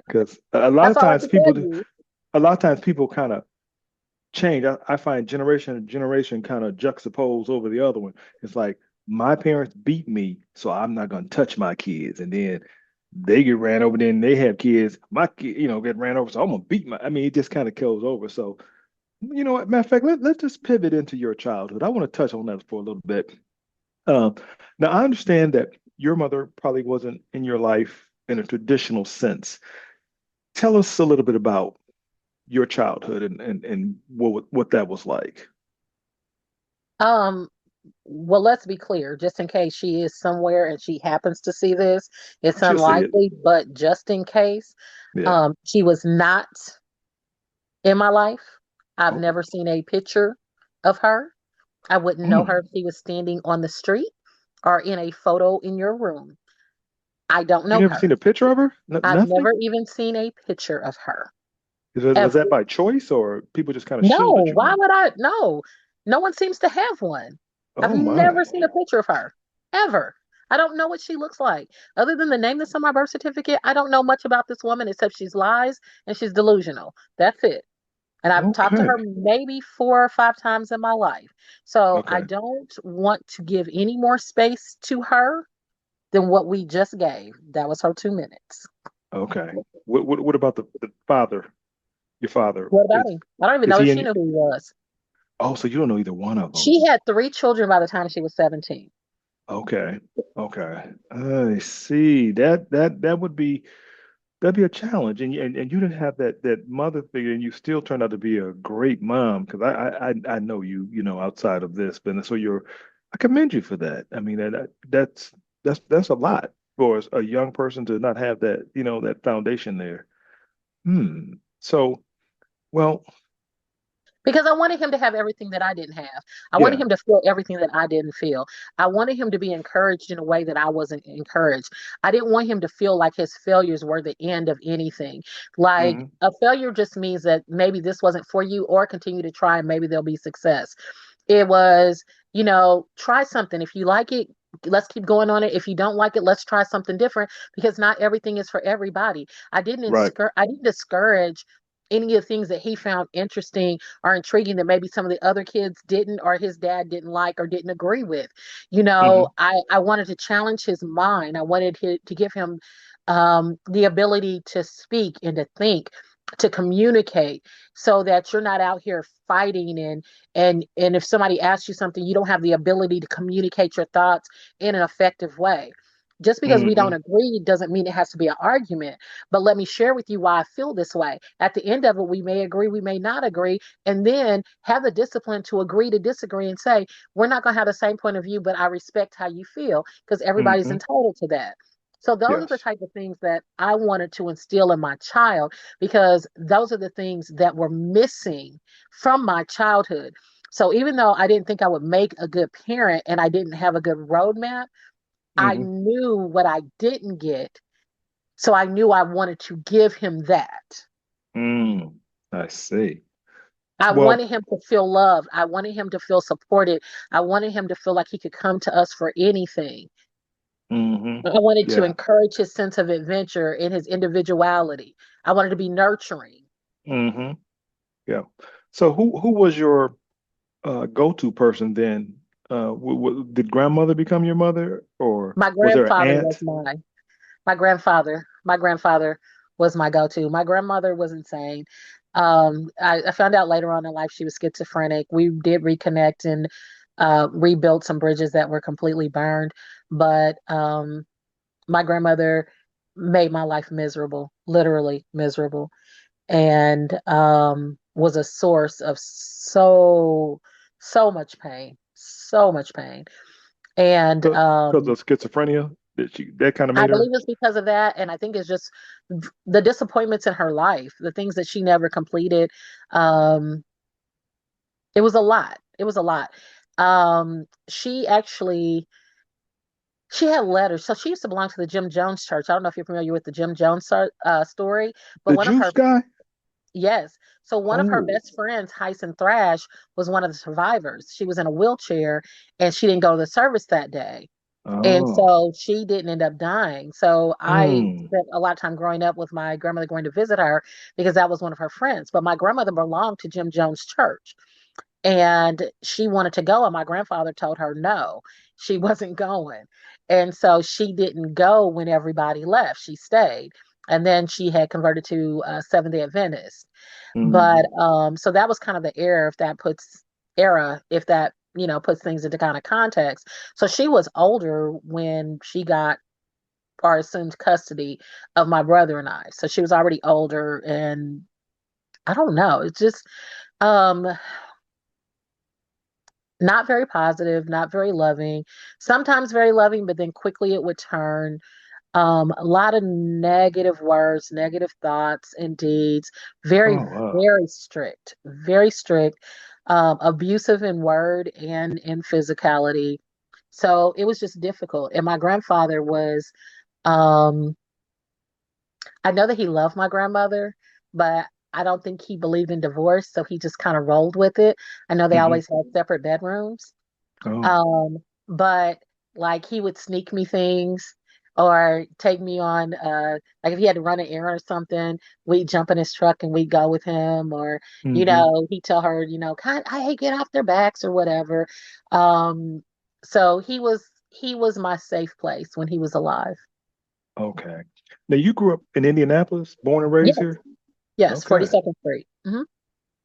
Because a lot That's of all I times can tell people do, you. a lot of times people kind of change. I find generation to generation kind of juxtapose over the other one. It's like my parents beat me, so I'm not gonna touch my kids, and then they get ran over. Then they have kids. My kid, get ran over, so I'm gonna beat my. I mean, it just kind of kills over. So you know what? Matter of fact, let's just pivot into your childhood. I want to touch on that for a little bit. Um, Now, I understand that your mother probably wasn't in your life in a traditional sense. Tell us a little bit about your childhood and what that was like. Um, well, let's be clear, just in case she is somewhere and she happens to see this, it's She'll see it. unlikely, but just in case, Yeah. she was not in my life. I've Okay. never seen a picture of her. I wouldn't know her if Mm. she was standing on the street or in a photo in your room. I don't You know never her. seen a picture of her? I've Nothing? never even seen a picture of her Was ever. that by choice or people just kind of No, shielded you why from it? would I? No, no one seems to have one. I've Oh never my. seen a picture of her ever. I don't know what she looks like. Other than the name that's on my birth certificate, I don't know much about this woman except she's lies and she's delusional. That's it. And I've talked to her Okay. maybe 4 or 5 times in my life. So I Okay. don't want to give any more space to her than what we just gave. That was her 2 minutes. Okay. What about the father? Your father What about him? I don't even is know if he she in? knew who he was. Oh, so you don't know either one of them. She had 3 children by the time she was 17. Okay. Okay. I see. That would be that'd be a challenge, and you didn't have that mother figure, and you still turned out to be a great mom. Because I know you, outside of this, but so I commend you for that. I mean that's a lot for a young person to not have that, that foundation there. Hmm. So, well, Because I wanted him to have everything that I didn't have. I wanted yeah. him to feel everything that I didn't feel. I wanted him to be encouraged in a way that I wasn't encouraged. I didn't want him to feel like his failures were the end of anything. Like Hmm. a failure just means that maybe this wasn't for you, or continue to try and maybe there'll be success. It was, try something. If you like it, let's keep going on it. If you don't like it, let's try something different, because not everything is for everybody. Right. I didn't discourage any of the things that he found interesting or intriguing that maybe some of the other kids didn't, or his dad didn't like or didn't agree with. Hmm. I wanted to challenge his mind. I wanted to give him the ability to speak and to think, to communicate, so that you're not out here fighting, and if somebody asks you something, you don't have the ability to communicate your thoughts in an effective way. Just because we don't Hmm. agree doesn't mean it has to be an argument. But let me share with you why I feel this way. At the end of it, we may agree, we may not agree, and then have the discipline to agree to disagree and say, we're not going to have the same point of view, but I respect how you feel, because everybody's Hmm. entitled to that. So those are the Yes. type of things that I wanted to instill in my child, because those are the things that were missing from my childhood. So even though I didn't think I would make a good parent and I didn't have a good roadmap, I Hmm. knew what I didn't get. So I knew I wanted to give him that. Mm. I see. I Well, wanted him to feel loved. I wanted him to feel supported. I wanted him to feel like he could come to us for anything. hmm I wanted to yeah. encourage his sense of adventure and his individuality. I wanted to be nurturing. hmm Yeah. So who was your go-to person then? Did grandmother become your mother, or My was there an grandfather was aunt? my grandfather. My grandfather was my go-to. My grandmother was insane. I found out later on in life she was schizophrenic. We did reconnect and rebuild some bridges that were completely burned, but my grandmother made my life miserable, literally miserable, and was a source of so much pain, so much pain. And Because of schizophrenia? Did she that kind of I made her? believe it's because of that. And I think it's just the disappointments in her life, the things that she never completed. Um, it was a lot. It was a lot. She actually she had letters. So she used to belong to the Jim Jones Church. I don't know if you're familiar with the Jim Jones story, but The one of juice her guy? yes. So one of her Oh, best friends, Hyson Thrash, was one of the survivors. She was in a wheelchair and she didn't go to the service that day. And oh, so she didn't end up dying. So I mm, spent a lot of time growing up with my grandmother going to visit her because that was one of her friends. But my grandmother belonged to Jim Jones Church and she wanted to go. And my grandfather told her no, she wasn't going. And so she didn't go when everybody left. She stayed. And then she had converted to Seventh Day Adventist. But mm, so that was kind of the era, if that, puts things into kind of context. So she was older when she got or assumed custody of my brother and I. So she was already older and I don't know. It's just um not very positive, not very loving, sometimes very loving, but then quickly it would turn. A lot of negative words, negative thoughts and deeds, very, oh, wow. very very strict, abusive in word and in physicality. So it was just difficult. And my grandfather was, um, I know that he loved my grandmother, but I don't think he believed in divorce. So he just kind of rolled with it. I know they hmm always had separate bedrooms. Oh, Um, but like he would sneak me things or take me on like if he had to run an errand or something, we'd jump in his truck and we'd go with him or, hmm he'd tell her, kind hey, get off their backs or whatever. Um, so he was my safe place when he was alive. okay. Now you grew up in Indianapolis, born and raised Yes, here? yes, Okay. 42nd Street.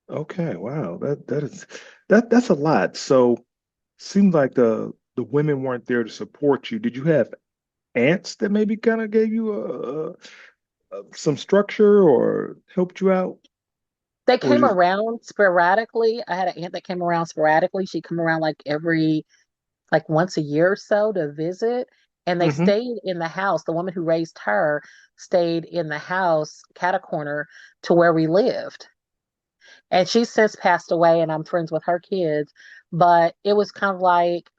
Okay. Wow. That's a lot. So seems like the women weren't there to support you. Did you have aunts that maybe kind of gave you some structure or helped you out? They Or came just around sporadically. I had an aunt that came around sporadically. She'd come around like once a year or so to visit. And they hmm stayed in the house. The woman who raised her stayed in the house, cat a corner to where we lived. And she's since passed away, and I'm friends with her kids. But it was kind of like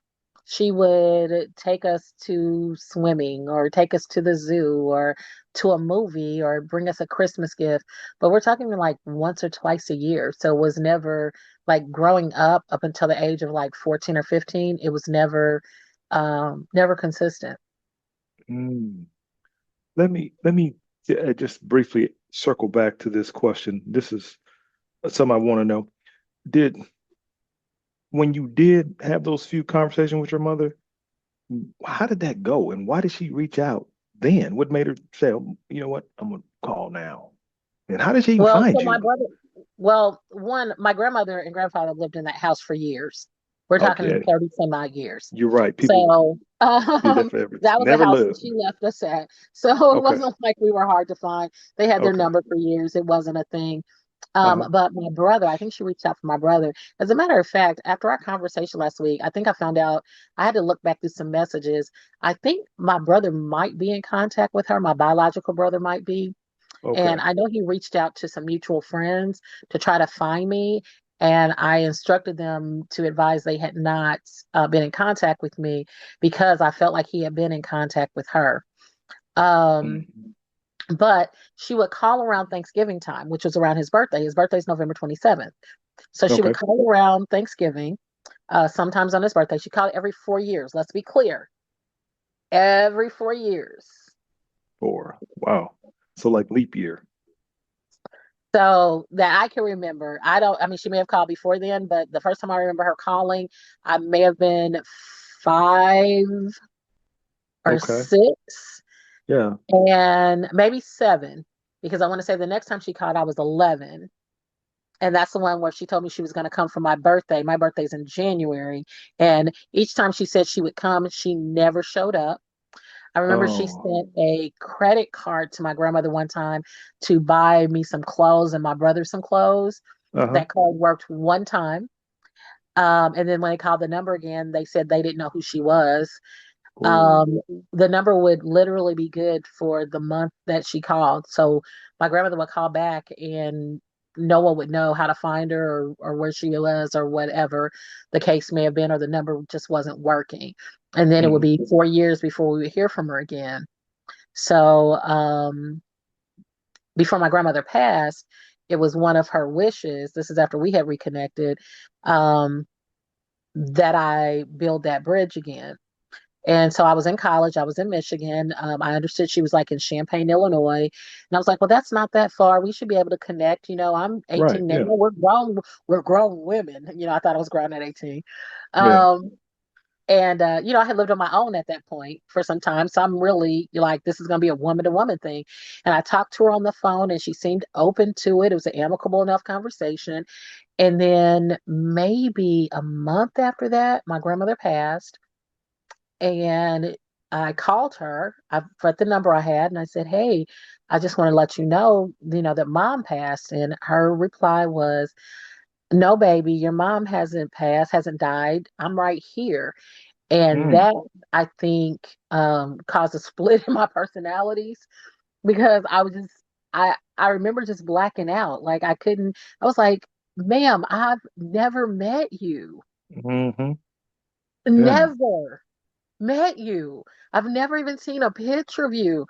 she would take us to swimming or take us to the zoo or to a movie or bring us a Christmas gift. But we're talking like once or twice a year. So it was never like growing up until the age of like 14 or 15, it was never consistent. Mm. Let me just briefly circle back to this question. This is something I want to know. Did when you did have those few conversations with your mother, how did that go, and why did she reach out then? What made her say, "Oh, you know what, I'm gonna call now"? And how did she even Well, find so my you? brother, well, one, my grandmother and grandfather lived in that house for years. We're talking Okay, 30 some odd years. you're right. People So did that forever. that was the Never house that lived. she left us at. So it Okay, wasn't like we were hard to find. They had their okay. number for years. It wasn't a thing. Uh-huh. But my brother, I think she reached out for my brother. As a matter of fact, after our conversation last week, I think I found out I had to look back through some messages. I think my brother might be in contact with her. My biological brother might be. And Okay. I know he reached out to some mutual friends to try to find me. And I instructed them to advise they had not been in contact with me because I felt like he had been in contact with her. Um, Mhm. But she would call around Thanksgiving time, which was around his birthday. His birthday's November 27th. So she would Okay. call around Thanksgiving, sometimes on his birthday. She called every 4 years. Let's be clear, every 4 years. 4. Wow. So like leap year. So that I can remember. I mean, she may have called before then, but the first time I remember her calling, I may have been 5 or 6, Yeah. and maybe 7, because I want to say the next time she called, I was 11. And that's the one where she told me she was going to come for my birthday. My birthday's in January. And each time she said she would come, she never showed up. I remember she Oh. sent a credit card to my grandmother one time to buy me some clothes and my brother some clothes. Uh-huh. That card worked one time. And then when they called the number again, they said they didn't know who she was. Oh. Um, the number would literally be good for the month that she called. So my grandmother would call back and no one would know how to find her or where she was or whatever the case may have been, or the number just wasn't working. And then it would Hmm. be 4 years before we would hear from her again. So before my grandmother passed, it was one of her wishes. This is after we had reconnected, um, that I build that bridge again. And so I was in college. I was in Michigan. I understood she was like in Champaign, Illinois. And I was like, well, that's not that far. We should be able to connect. I'm Right. 18 now. Yeah. We're grown women. I thought I was grown at 18. Yeah. Um, and I had lived on my own at that point for some time. So I'm really like, this is going to be a woman to woman thing. And I talked to her on the phone and she seemed open to it. It was an amicable enough conversation. And then maybe a month after that, my grandmother passed. And I called her. I put the number I had and I said, hey, I just want to let that mom passed. And her reply was, no, baby, your mom hasn't passed, hasn't died. I'm right here. And Mm. that, I think, caused a split in my personalities, because I remember just blacking out. Like I was like, ma'am, I've never met you. Hmm. Yeah. Never met you. I've never even seen a picture of you.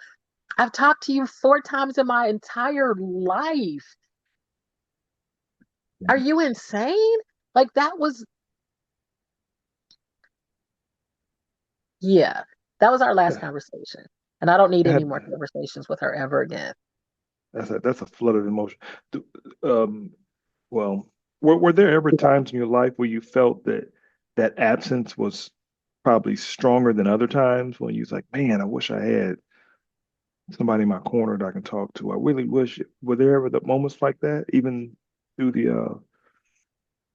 I've talked to you 4 times in my entire life. Are you insane? Like yeah, that was our last That, conversation. And I don't need any that, more conversations with her ever again. that's a flood of emotion. Do- Um, well, were there ever times in your life where you felt that absence was probably stronger than other times when you was like, man, I wish I had somebody in my corner that I can talk to. I really wish. Were there ever the moments like that, even through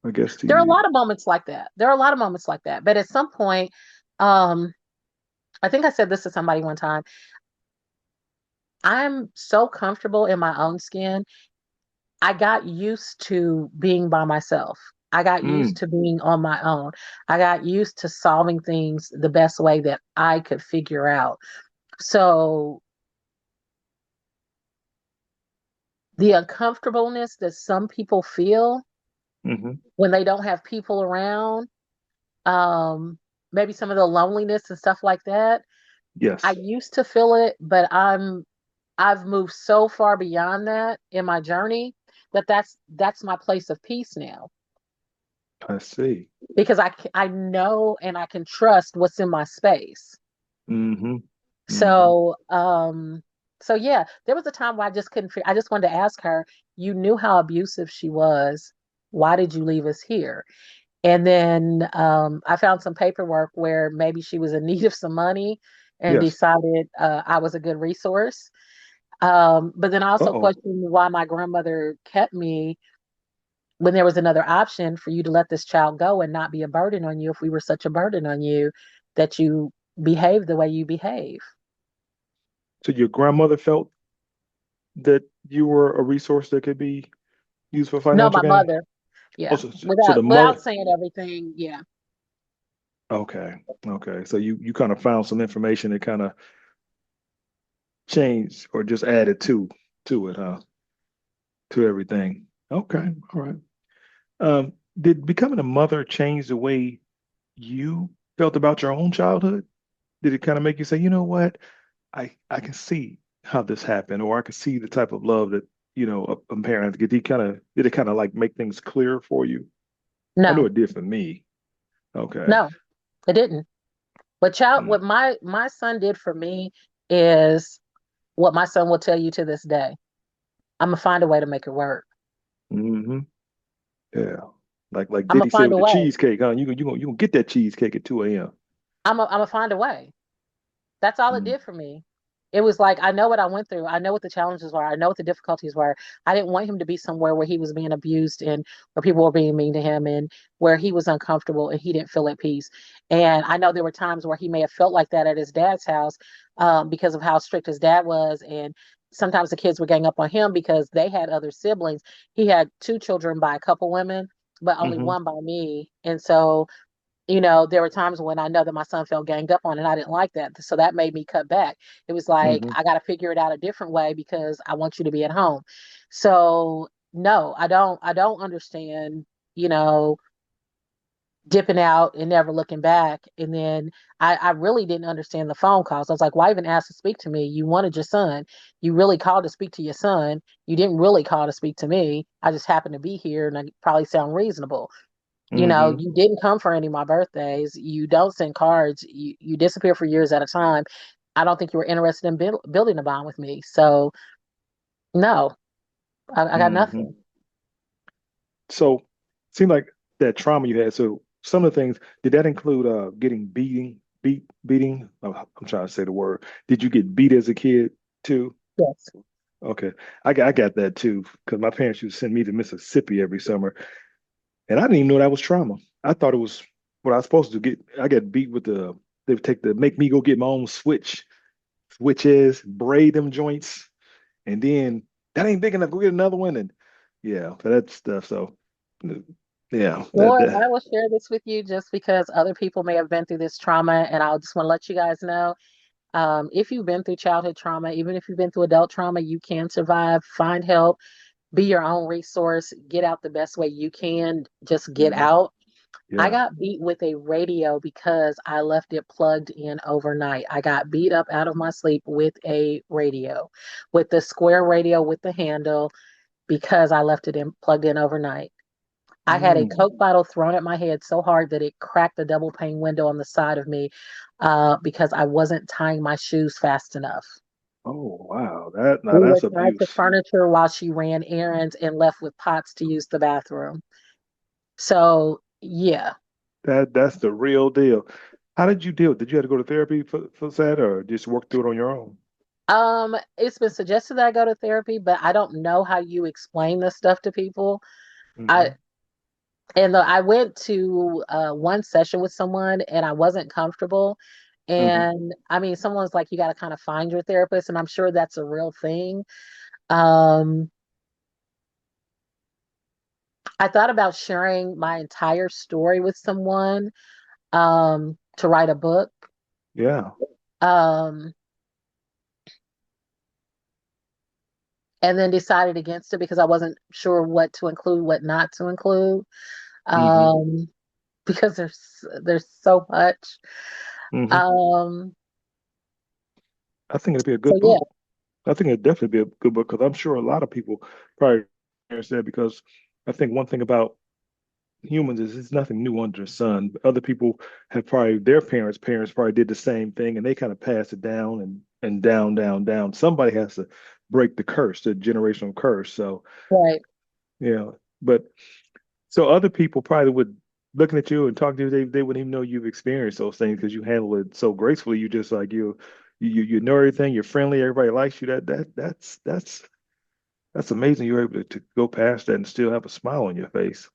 I guess There are a the, lot of moments like that. There are a lot of moments like that. But at some point, um, I think I said this to somebody one time. I'm so comfortable in my own skin. I got used to being by myself. I got used mm, to being on my own. I got used to solving things the best way that I could figure out. So the uncomfortableness that some people feel hmm, when they don't have people around, um, maybe some of the loneliness and stuff like that, I yes, used to feel it, but I've moved so far beyond that in my journey that that's my place of peace now, I see. because I know and I can trust what's in my space. Hmm. Hmm. So so yeah, there was a time where I just couldn't I just wanted to ask her, you knew how abusive she was. Why did you leave us here? And then I found some paperwork where maybe she was in need of some money and Yes. decided I was a good resource. But then I also Uh-oh. questioned why my grandmother kept me when there was another option for you to let this child go and not be a burden on you, if we were such a burden on you that you behave the way you behave. So your grandmother felt that you were a resource that could be used for No, financial my gain? mother. Oh, Yeah. so the Without mother. saying everything, yeah. Okay. Okay. So you kind of found some information that kind of changed or just added to it, huh? To everything. Okay. All right. Did becoming a mother change the way you felt about your own childhood? Did it kind of make you say, you know what? I can see. how this happened, or I could see the type of love that, a parent get. Did it kind of like make things clear for you? I know No, it did for me. Okay. no, it didn't. What my son did for me is what my son will tell you to this day. I'm gonna find a way to make it work. Mm-hmm. Yeah. Like I'm gonna Diddy said find with a the way. cheesecake, huh? You gonna get that cheesecake at 2 a.m. I'm gonna find a way. That's all it Mm, did for me. It was like, I know what I went through. I know what the challenges were. I know what the difficulties were. I didn't want him to be somewhere where he was being abused and where people were being mean to him and where he was uncomfortable and he didn't feel at peace. And I know there were times where he may have felt like that at his dad's house, because of how strict his dad was. And sometimes the kids would gang up on him because they had other siblings. He had two children by a couple women, but only mm-hmm. one by me. And so there were times when I know that my son felt ganged up on and I didn't like that. So that made me cut back. It was like, Mm-hmm. I got to figure it out a different way because I want you to be at home. So no, I don't understand, you know, dipping out and never looking back. And then I really didn't understand the phone calls. I was like, why even ask to speak to me? You wanted your son. You really called to speak to your son. You didn't really call to speak to me. I just happened to be here and I probably sound reasonable. Mm-hmm. You didn't come for any of my birthdays. You don't send cards. You disappear for years at a time. I don't think you were interested in building a bond with me. So no, I got Mm-hmm. nothing. So it seemed like that trauma you had. So some of the things, did that include getting beating? Oh, I'm trying to say the word. Did you get beat as a kid too? Yes. Okay. I got that too, because my parents used to send me to Mississippi every summer. And I didn't even know that was trauma. I thought it was what I was supposed to get. I got beat with they would make me go get my own switches, braid them joints, and then that ain't big enough. Go get another one. And yeah, for that stuff. So yeah, Or that I will share this with you just because other people may have been through this trauma, and I'll just want to let you guys know. If you've been through childhood trauma, even if you've been through adult trauma, you can survive. Find help. Be your own resource. Get out the best way you can. Just get mhm, out. I yeah. got beat with a radio because I left it plugged in overnight. I got beat up out of my sleep with a radio, with the square radio with the handle because I left it plugged in overnight. I had a Mm. Coke bottle thrown at my head so hard that it cracked the double pane window on the side of me, because I wasn't tying my shoes fast enough. Oh wow, that now We were that's tied to abuse. furniture while she ran errands and left with pots to use the bathroom. So, yeah. That's the real deal. How did you deal? Did you have to go to therapy for that, or just work through it on your own? It's been suggested that I go to therapy, but I don't know how you explain this stuff to people. I Hmm. I went to one session with someone and I wasn't comfortable. Hmm. And I mean, someone's like, you got to kind of find your therapist, and I'm sure that's a real thing. Um, I thought about sharing my entire story with someone, to write a book. Yeah. Um, and then decided against it because I wasn't sure what to include, what not to include. Hmm. Um, because there's so much. Hmm. Um, I think it'd be a so good yeah, book. I think it'd definitely be a good book because I'm sure a lot of people probably understand because I think one thing about humans is it's nothing new under the sun. Other people have probably their parents probably did the same thing and they kind of passed it down and down, down, down. Somebody has to break the curse, the generational curse. So right. yeah, but so other people probably would looking at you and talking to you, they wouldn't even know you've experienced those things because you handle it so gracefully. You just like you know everything. You're friendly. Everybody likes you. That's amazing. You're able to go past that and still have a smile on your face.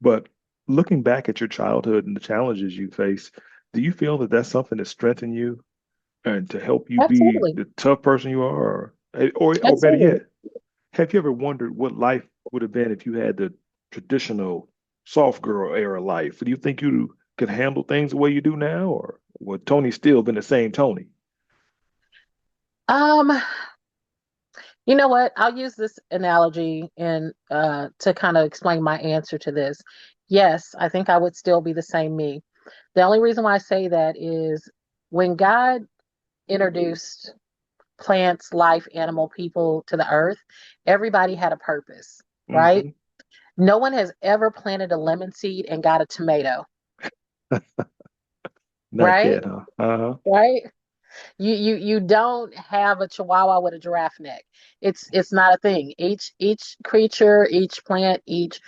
But looking back at your childhood and the challenges you face, do you feel that that's something that strengthened you and to help you be Absolutely. the tough person you are, or better Absolutely. yet, have you ever wondered what life would have been if you had the traditional soft girl era life? Do you think you could handle things the way you do now, or would Tony still been the same Tony? Um, you know what? I'll use this analogy and to kind of explain my answer to this. Yes, I think I would still be the same me. The only reason why I say that is when God introduced plants, life, animal, people to the earth, everybody had a purpose, right? Hmm. No one has ever planted a lemon seed and got a tomato, Not right? yet, huh? Uh-huh. Right? You don't have a chihuahua with a giraffe neck. It's not a thing. Each creature, each plant, each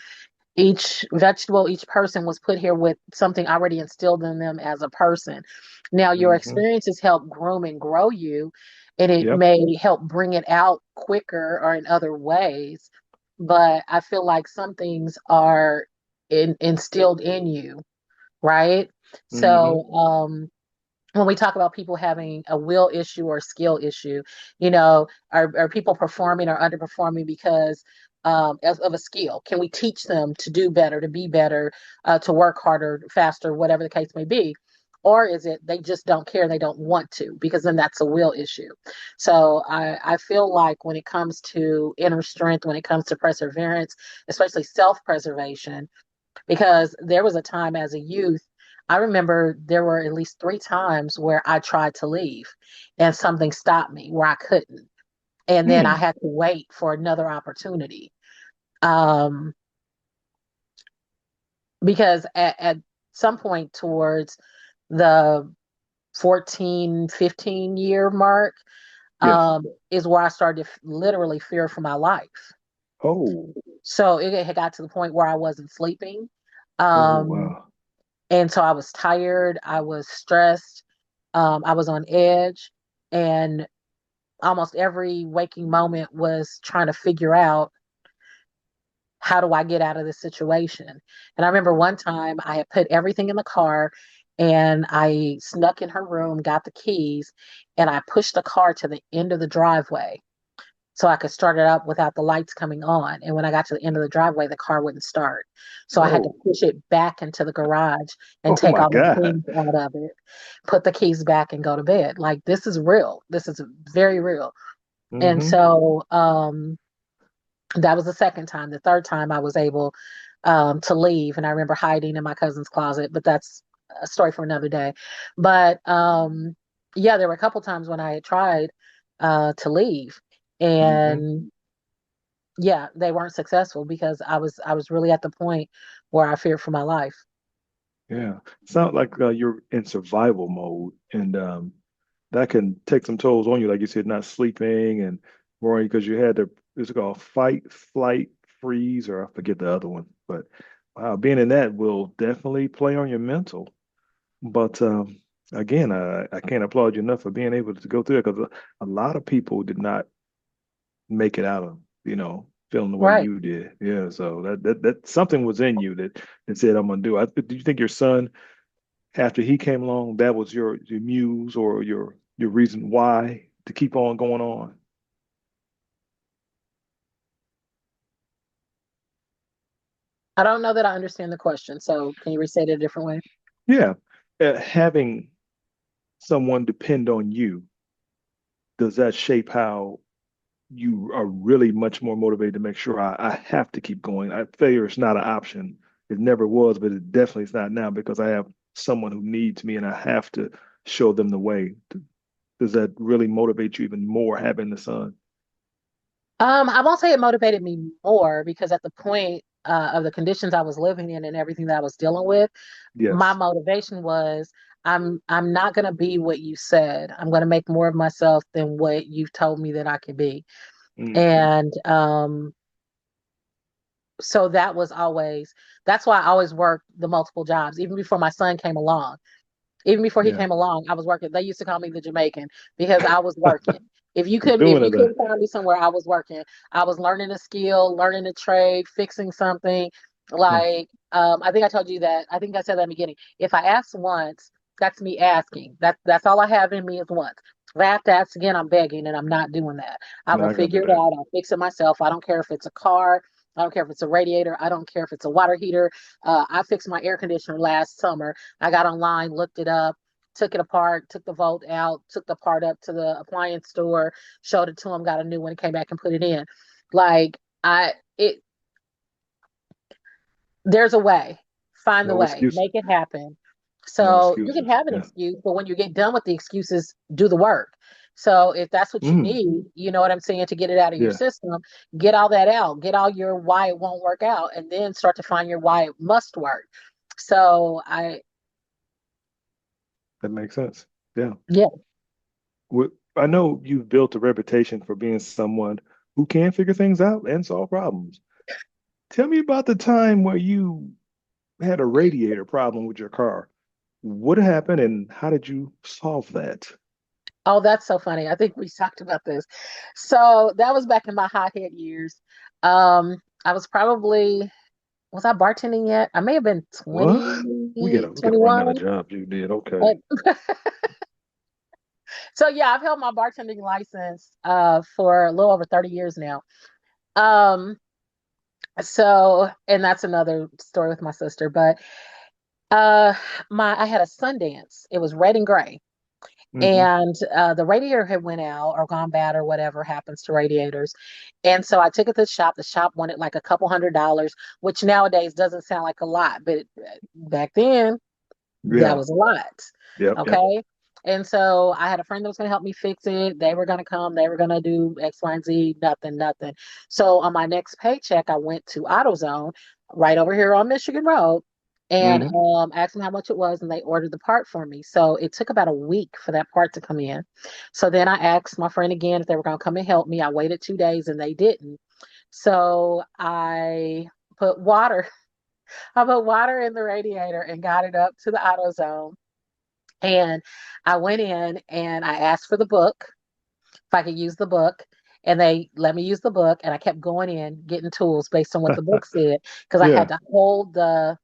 vegetable, each person was put here with something already instilled in them as a person. Now, your Hmm. experiences help groom and grow you, and it Yep. may help bring it out quicker or in other ways. But I feel like some things are instilled in you, right? Hmm. So, when we talk about people having a will issue or skill issue, you know, are people performing or underperforming because of a skill? Can we teach them to do better, to be better, to work harder, faster, whatever the case may be? Or is it they just don't care, they don't want to, because then that's a will issue. So I feel like when it comes to inner strength, when it comes to perseverance, especially self-preservation, because there was a time as a youth, I remember there were at least three times where I tried to leave and something stopped me where I couldn't. And then I Hmm. had to wait for another opportunity. Um, because at some point towards the 14, 15 year mark, Yes. is where I started to literally fear for my life. Oh. So it had got to the point where I wasn't sleeping. Oh, Um, wow. And so I was tired, I was stressed, I was on edge, and almost every waking moment was trying to figure out how do I get out of this situation. And I remember one time I had put everything in the car and I snuck in her room, got the keys, and I pushed the car to the end of the driveway so I could start it up without the lights coming on. And when I got to the end of the driveway, the car wouldn't start. So I had to Whoa. push it back into the garage and Oh take my all the God. things out of it, put the keys back and go to bed. Like this is real. This is very real. And Hmm. so that was the second time. The third time I was able to leave. And I remember hiding in my cousin's closet, but that's a story for another day. But yeah, there were a couple times when I had tried to leave. Hmm. And yeah, they weren't successful because I was really at the point where I feared for my life. Yeah. Sound like you're in survival mode, and that can take some tolls on you, like you said, not sleeping and worrying because you had to, it's called fight, flight, freeze, or I forget the other one. But wow, being in that will definitely play on your mental. But again, I can't applaud you enough for being able to go through it because a lot of people did not make it out of, feeling the way Right. you did. Yeah. So that something was in you that said, I'm gonna do it. Do you think your son, after he came along, that was your muse or your reason why to keep on going on? I don't know that I understand the question. So can you restate it a different way? Yeah. Having someone depend on you, does that shape how you are really much more motivated to make sure I have to keep going? Failure is not an option. It never was, but it definitely is not now because I have someone who needs me and I have to show them the way. Does that really motivate you even more having the son? I won't say it motivated me more because at the point of the conditions I was living in and everything that I was dealing with, my Yes. motivation was I'm not gonna be what you said. I'm gonna make more of myself than what you've told me that I could be. Hmm. And so that's why I always worked the multiple jobs, even before my son came along. Even before he Yeah. came along, I was working. They used to call me the Jamaican because I was working. If Doing you it. couldn't find me somewhere, I was working. I was learning a skill, learning a trade, fixing something. Huh. Like, I think I told you that. I think I said that in the beginning. If I ask once, that's me asking. That's all I have in me is once. If I have to ask again, I'm begging, and I'm not doing that. I No, will I can figure do it that. out. I'll fix it myself. I don't care if it's a car. I don't care if it's a radiator. I don't care if it's a water heater. I fixed my air conditioner last summer. I got online, looked it up, took it apart, took the volt out, took the part up to the appliance store, showed it to him, got a new one, came back and put it in. Like it, there's a way. Find the No way, excuse. make it happen. No So you can excuses. have an Yeah. excuse, but when you get done with the excuses, do the work. So if that's what you Mm. need, you know what I'm saying, to get it out of your Yeah, system, get all that out, get all your why it won't work out, and then start to find your why it must work. So that makes sense. Yeah. yeah. I know you've built a reputation for being someone who can figure things out and solve problems. Tell me about the time where you had a radiator problem with your car. What happened and how did you solve that? Oh, that's so funny. I think we talked about this. So that was back in my hothead years. I was probably, was I bartending yet? I may have been What? 20, We gotta run down the 21. jobs you did. Okay. And so yeah, I've held my bartending license for a little over 30 years now. Um, so and that's another story with my sister, but uh my I had a Sundance. It was red and gray. Hmm. And the radiator had went out or gone bad or whatever happens to radiators. And so I took it to the shop. The shop wanted like a couple $100, which nowadays doesn't sound like a lot, but back then that Yeah. was a lot. Yep. Yep. Okay. And so I had a friend that was going to help me fix it. They were going to come, they were going to do X, Y, and Z, nothing, nothing. So on my next paycheck, I went to AutoZone right over here on Michigan Road and Hmm. asked them how much it was, and they ordered the part for me. So it took about a week for that part to come in. So then I asked my friend again if they were going to come and help me. I waited 2 days and they didn't. So put water, I put water in the radiator and got it up to the AutoZone. And I went in and I asked for the book, if I could use the book. And they let me use the book. And I kept going in, getting tools based on what the book said, because I had Yeah. to hold the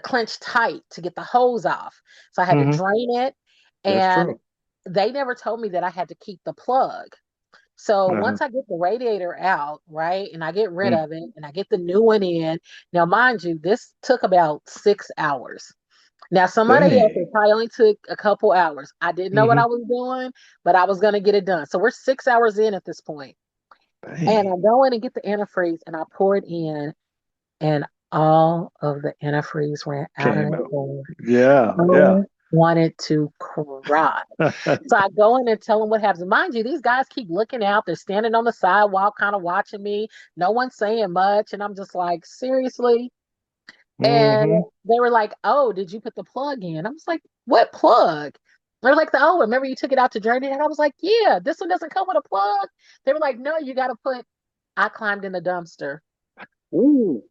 clench tight to get the hose off. So I had to Hmm. drain it. That's And true. they never told me that I had to keep the plug. So Uh-huh. once I get the radiator out, right, and I get rid Mm. of it and I get the new one in, now mind you, this took about 6 hours. Now, somebody else, it Dang. probably only took a couple hours. I didn't know what Hmm. I was doing, but I was going to get it done. So we're 6 hours in at this point. And Dang. I go in and get the antifreeze and I pour it in, and all of the antifreeze ran out of Came that out. bowl. Yeah. Yeah. I wanted to cry. So I go in and tell them what happens. Mind you, these guys keep looking out. They're standing on the sidewalk, kind of watching me. No one's saying much. And I'm just like, seriously? And Hmm. they were like, "Oh, did you put the plug in?" I was like, "What plug?" They're like, "Oh, remember you took it out to drain it?" And I was like, "Yeah, this one doesn't come with a plug." They were like, "No, you got to put." I climbed in the dumpster Ooh.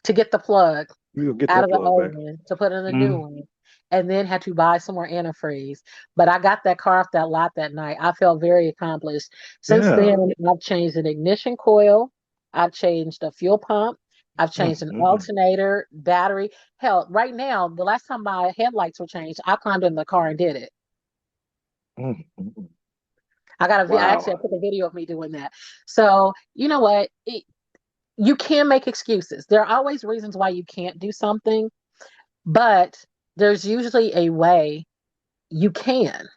to get the plug We'll get out that of the plug old back. one to put in the new Hmm. one, and then had to buy some more antifreeze. But I got that car off that lot that night. I felt very accomplished. Since Yeah. then, I've changed an ignition coil, I've changed a fuel pump, I've changed an Mm-hmm. alternator, battery. Hell, right now, the last time my headlights were changed, I climbed in the car and did it. Mm-hmm. I actually I Wow. took a video of me doing that. So you know what? You can make excuses. There are always reasons why you can't do something, but there's usually a way you can.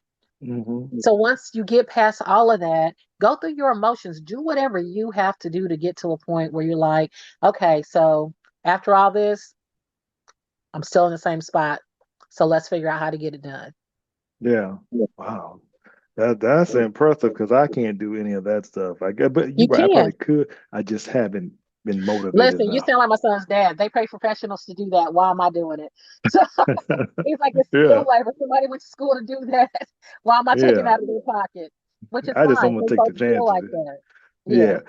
Hmm. So once you get past all of that, go through your emotions, do whatever you have to do to get to a point where you're like, okay, so after all this, I'm still in the same spot. So let's figure out how to get it done. Yeah. Wow. That's impressive because I can't do any of that stuff. I guess, but you're You right. I can. probably could. I just haven't been motivated Listen, you enough. sound like my son's dad. They pay professionals to do that. Why am I doing it? So he's like, it's Yeah. skill labor. Somebody went to school to do that. Why am I taking Yeah. out of their pocket? Which is I just fine. don't want Some to take the folks feel chances. like that. Yeah. Yeah.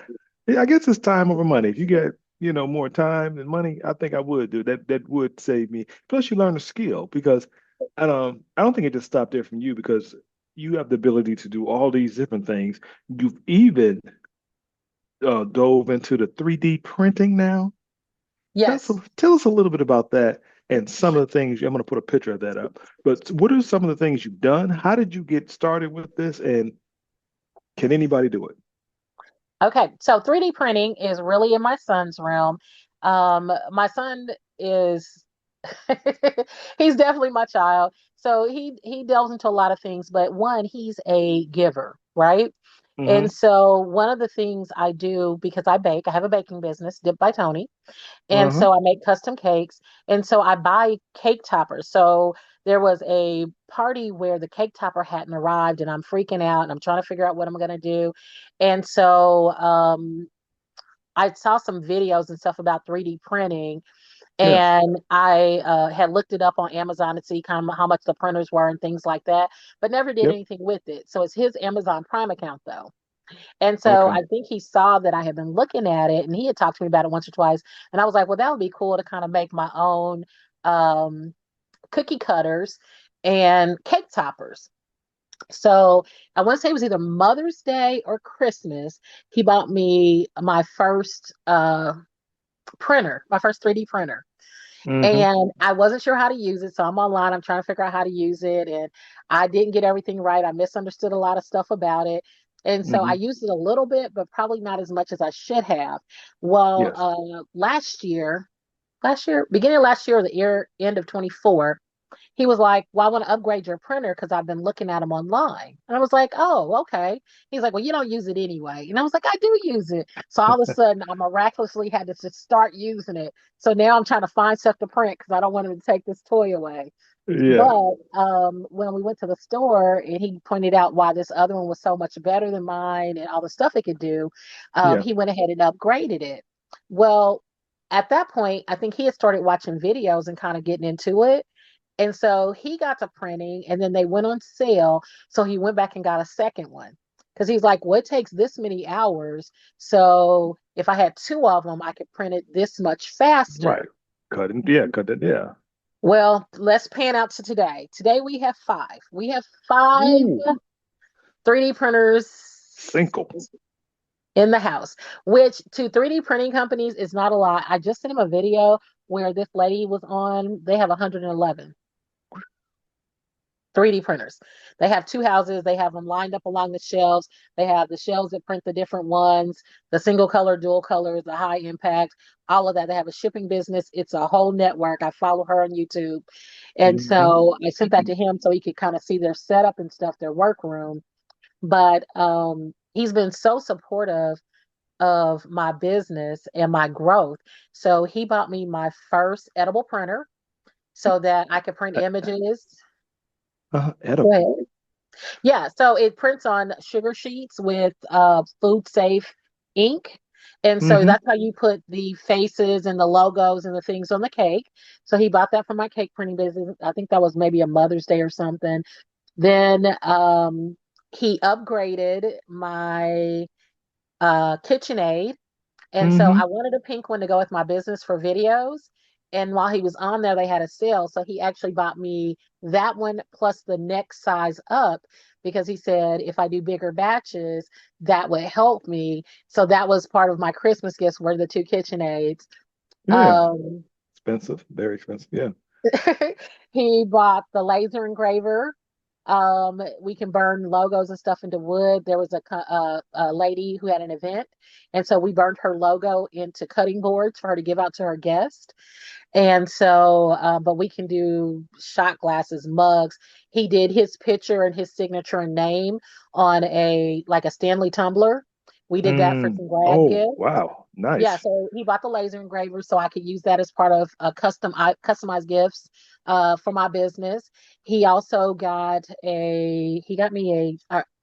Yeah. I guess it's time over money. If you get, more time and money, I think I would do that. That would save me. Plus, you learn a skill because I don't think it just stopped there from you because you have the ability to do all these different things. You've even dove into the 3D printing now. Yes. Tell us a little bit about that and some of the things. I'm going to put a picture of that up. But what are some of the things you've done? How did you get started with this? And can anybody do it? Okay, so 3D printing is really in my son's realm. My son is he's definitely my child. So he delves into a lot of things, but one, he's a giver, right? And Mm-hmm. so one of the things I do, because I bake, I have a baking business, Dip by Toni. And Uh-huh. so I make custom cakes. And so I buy cake toppers. So there was a party where the cake topper hadn't arrived, and I'm freaking out and I'm trying to figure out what I'm going to do. And so I saw some videos and stuff about 3D printing, Yes. and I had looked it up on Amazon to see kind of how much the printers were and things like that, but never did Yep. anything with it. So it's his Amazon Prime account though. And so Okay. I think he saw that I had been looking at it, and he had talked to me about it once or twice. And I was like, well, that would be cool to kind of make my own um, cookie cutters and cake toppers. So I want to say it was either Mother's Day or Christmas. He bought me my first printer, my first 3D printer. Mm-hmm. And I wasn't sure how to use it. So I'm online, I'm trying to figure out how to use it. And I didn't get everything right. I misunderstood a lot of stuff about it. And so I Mm-hmm. used it a little bit, but probably not as much as I should have. Well, Yes. beginning of last year or the year end of 24, he was like, well, I want to upgrade your printer because I've been looking at them online. And I was like, oh, okay. He's like, well, you don't use it anyway. And I was like, I do use it. So all of a sudden, I miraculously had to just start using it. So now I'm trying to find stuff to print because I don't want him to take this toy away. Yeah. But when we went to the store and he pointed out why this other one was so much better than mine and all the stuff it could do, Yeah. he went ahead and upgraded it. Well, at that point, I think he had started watching videos and kind of getting into it. And so he got to printing and then they went on sale. So he went back and got a second one because he's like, well, it takes this many hours. So if I had two of them, I could print it this much Right. faster. Cut it. Yeah. Cut it. Yeah. Well, let's pan out to today. Today we have five. We have five Ooh. 3D printers Cinco. in the house, which to 3D printing companies is not a lot. I just sent him a video where this lady was on, they have 111. 3D printers. They have two houses. They have them lined up along the shelves. They have the shelves that print the different ones, the single color, dual colors, the high impact, all of that. They have a shipping business. It's a whole network. I follow her on YouTube. And Mm-hmm. so I sent that to him so he could kind of see their setup and stuff, their workroom. But he's been so supportive of my business and my growth. So he bought me my first edible printer so that I could print images. Go Edible. ahead. Yeah, so it prints on sugar sheets with food safe ink. And so Mm-hmm. that's how you put the faces and the logos and the things on the cake. So he bought that from my cake printing business. I think that was maybe a Mother's Day or something. Then he upgraded my KitchenAid, and so Mm-hmm. I wanted a pink one to go with my business for videos. And while he was on there, they had a sale. So he actually bought me that one plus the next size up because he said if I do bigger batches, that would help me. So that was part of my Christmas gifts were the two KitchenAids. Yeah. Um, Expensive. Very expensive. Yeah. he bought the laser engraver. We can burn logos and stuff into wood. There was a lady who had an event, and so we burned her logo into cutting boards for her to give out to her guests. And so, but we can do shot glasses, mugs. He did his picture and his signature and name on a like a Stanley tumbler. We did that for Mm. some grad Oh, gifts. wow. Yeah, Nice. so he bought the laser engraver so I could use that as part of customized gifts for my business. He also he got me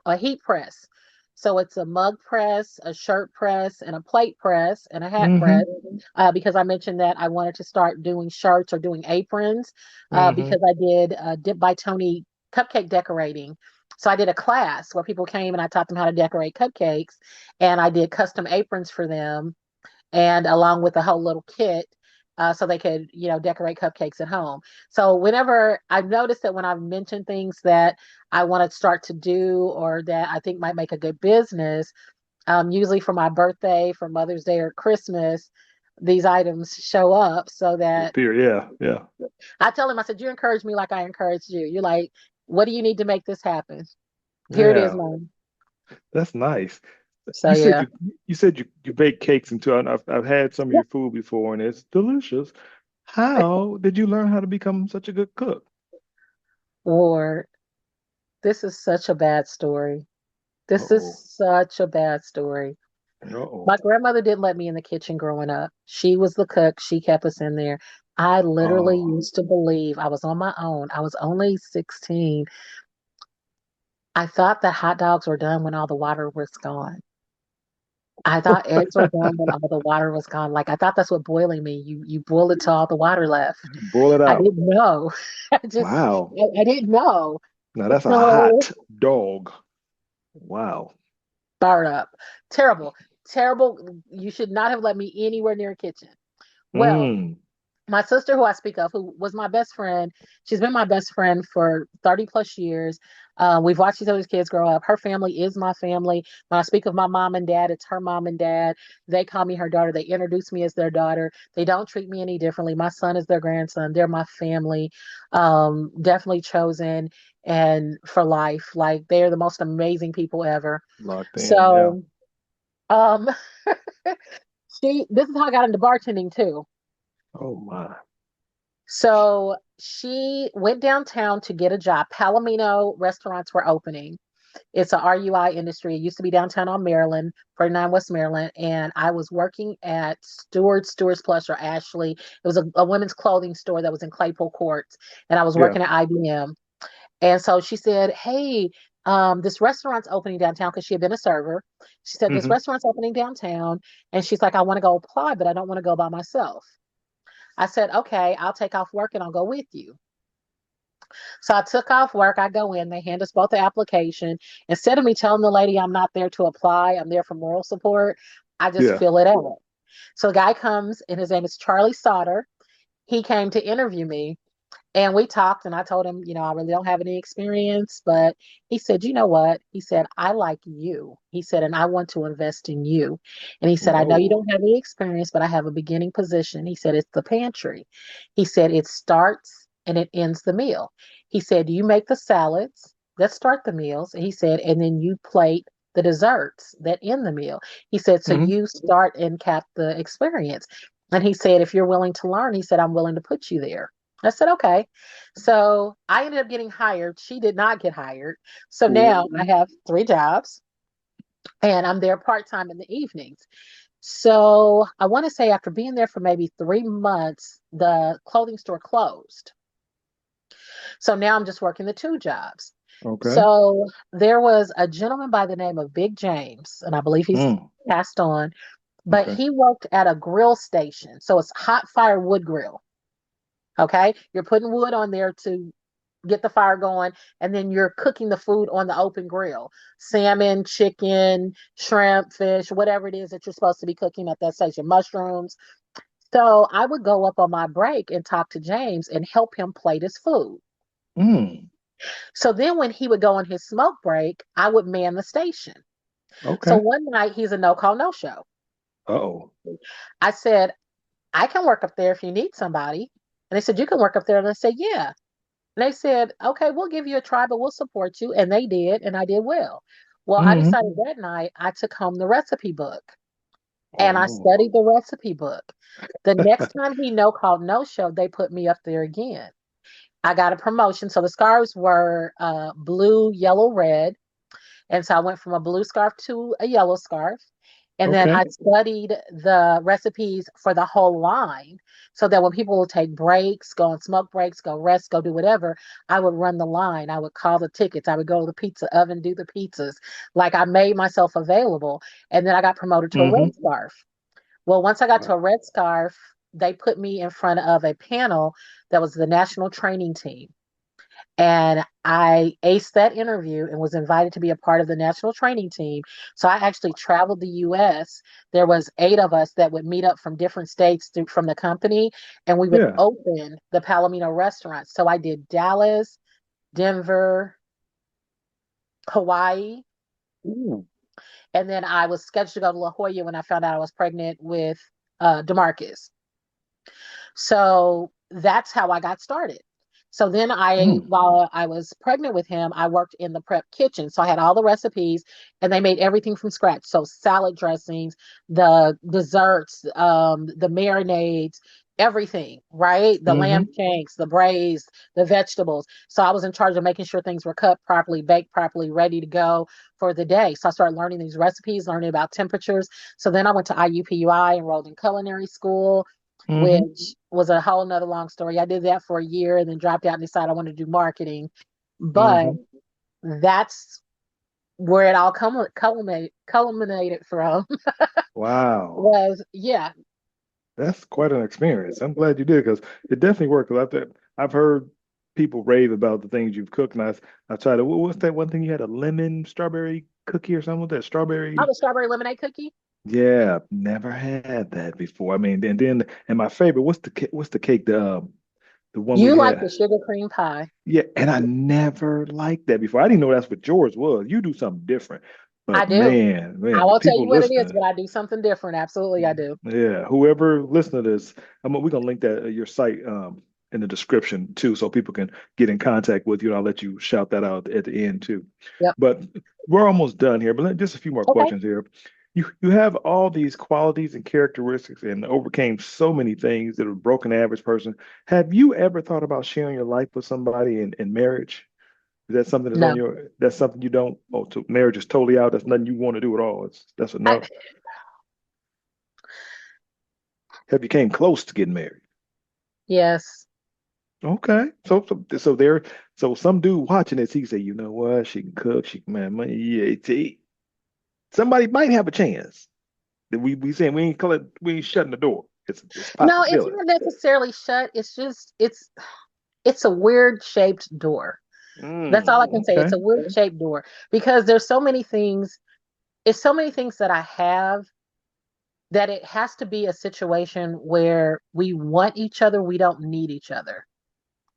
a heat press. So it's a mug press, a shirt press, and a plate press and a hat Mm-hmm. press because I mentioned that I wanted to start doing shirts or doing aprons Mm-hmm. because I did Dip by Tony cupcake decorating. So I did a class where people came and I taught them how to decorate cupcakes, and I did custom aprons for them and along with a whole little kit so they could, decorate cupcakes at home. So whenever I've noticed that when I've mentioned things that I want to start to do or that I think might make a good business, usually for my birthday, for Mother's Day or Christmas, these items show up so that Appear. Yeah. Yeah. I tell him, I said, you encourage me like I encouraged you. You're like, what do you need to make this happen? Here it is, Yeah. mom. That's nice. So yeah. You said you bake cakes and too. And I've had some of Yeah. your food before and it's delicious. How did you learn how to become such a good cook? Or this is such a bad story. This is Uh-oh. such a bad story. Uh-oh. My grandmother didn't let me in the kitchen growing up. She was the cook. She kept us in there. I literally Oh. used to believe I was on my own. I was only 16. I thought that hot dogs were done when all the water was gone. I thought eggs were done when all the water was gone. Like I thought that's what boiling mean. You boil it till all the water left. Boil it I out. didn't know. Wow. I didn't know. Now that's a So hot dog. Wow. fired up. Terrible. Terrible. You should not have let me anywhere near a kitchen. Well, Mm. my sister, who I speak of, who was my best friend, she's been my best friend for 30 plus years. We've watched each other's kids grow up. Her family is my family. When I speak of my mom and dad, it's her mom and dad. They call me her daughter. They introduce me as their daughter. They don't treat me any differently. My son is their grandson. They're my family. Definitely chosen and for life. Like they are the most amazing people ever. Locked in. Yeah. So, um, this is how I got into bartending too. Oh my. So she went downtown to get a job. Palomino restaurants were opening. It's a RUI industry. It used to be downtown on Maryland, 49 West Maryland. And I was working at Stewart's Plus or Ashley. It was a women's clothing store that was in Claypool Courts. And I was Yeah. working at IBM. And so she said, hey, this restaurant's opening downtown because she had been a server. She said, this Hmm. restaurant's opening downtown. And she's like, I want to go apply, but I don't want to go by myself. I said, okay, I'll take off work and I'll go with you. So I took off work. I go in, they hand us both the application. Instead of me telling the lady I'm not there to apply, I'm there for moral support, I just Yeah. fill it out. So the guy comes and his name is Charlie Sauter. He came to interview me. And we talked, and I told him, I really don't have any experience. But he said, you know what? He said, I like you. He said, and I want to invest in you. And he said, I know you Whoa. don't have any experience, but I have a beginning position. He said, it's the pantry. He said, it starts and it ends the meal. He said, you make the salads that start the meals. And he said, and then you plate the desserts that end the meal. He said, so Hmm. you start and cap the experience. And he said, if you're willing to learn, he said, I'm willing to put you there. I said, okay. So I ended up getting hired. She did not get hired. So now I Ooh. have three jobs and I'm there part time in the evenings. So I want to say after being there for maybe 3 months, the clothing store closed. So now I'm just working the two jobs. Okay. So there was a gentleman by the name of Big James, and I believe he's Mm. passed on, but Okay. he worked at a grill station. So it's hot fire wood grill. Okay. You're putting wood on there to get the fire going, and then you're cooking the food on the open grill. Salmon, chicken, shrimp, fish, whatever it is that you're supposed to be cooking at that station, mushrooms. So I would go up on my break and talk to James and help him plate his food. Mm. So then when he would go on his smoke break, I would man the station. So Okay. one night he's a no call, no show. Uh-oh. I said, I can work up there if you need somebody. And they said, you can work up there. And I said, yeah. And they said, okay, we'll give you a try, but we'll support you. And they did, and I did well. Well, I Hmm. decided that night I took home the recipe book and I Oh. studied the recipe book. The next time he no called no show, they put me up there again. I got a promotion. So the scarves were blue, yellow, red. And so I went from a blue scarf to a yellow scarf. And then Okay. I studied the recipes for the whole line so that when people would take breaks, go on smoke breaks, go rest, go do whatever, I would run the line. I would call the tickets. I would go to the pizza oven, do the pizzas. Like I made myself available. And then I got promoted to a Hmm. red scarf. Well, once I got to a Wow. red scarf, they put me in front of a panel that was the national training team. And I aced that interview and was invited to be a part of the national training team. So I actually traveled the US. There was 8 of us that would meet up from different states from the company, and we would Yeah. open the Palomino restaurant. So I did Dallas, Denver, Hawaii, Ooh. and then I was scheduled to go to La Jolla when I found out I was pregnant with DeMarcus. So that's how I got started. So then Mm. while I was pregnant with him, I worked in the prep kitchen. So I had all the recipes and they made everything from scratch. So salad dressings, the desserts, the marinades, everything, right? The lamb Mm-hmm. shanks, the braised, the vegetables. So I was in charge of making sure things were cut properly, baked properly, ready to go for the day. So I started learning these recipes, learning about temperatures. So then I went to IUPUI, enrolled in culinary school, Mm-hmm. which was a whole nother long story. I did that for a year and then dropped out and decided I wanted to do marketing. But Mm-hmm. that's where it all culminated from Wow. was, yeah. That's quite an experience. I'm glad you did because it definitely worked. Because I've heard people rave about the things you've cooked, and I tried to. What's that one thing you had? A lemon strawberry cookie or something with that Oh, strawberry? the strawberry lemonade cookie. Yeah, never had that before. I mean, and my favorite, what's the cake? The one we You like had. the sugar cream pie. Yeah, and I never liked that before. I didn't know that's what yours was. You do something different. I But do. I man, the won't tell you people what it is, listening. but I do something different. Absolutely, I do. Yeah, whoever listening to this, we're gonna link that your site in the description too, so people can get in contact with you. And I'll let you shout that out at the end too. Yep. But we're almost done here. But just a few more Okay. questions here. You have all these qualities and characteristics, and overcame so many things that a broken average person. Have you ever thought about sharing your life with somebody in marriage? Is that something that's on No. your? That's something you don't. Oh, to marriage is totally out. That's nothing you want to do at all. That's a I, no. Have you came close to getting married? yes. Okay. So some dude watching this, he say, you know what? She can cook. She can man money. Yeah, somebody might have a chance. We saying we ain't shutting the door. It's a No, it's possibility. not necessarily shut. It's just it's a weird shaped door. That's all I can say. It's Okay. a weird shaped door because there's so many things. It's so many things that I have that it has to be a situation where we want each other, we don't need each other,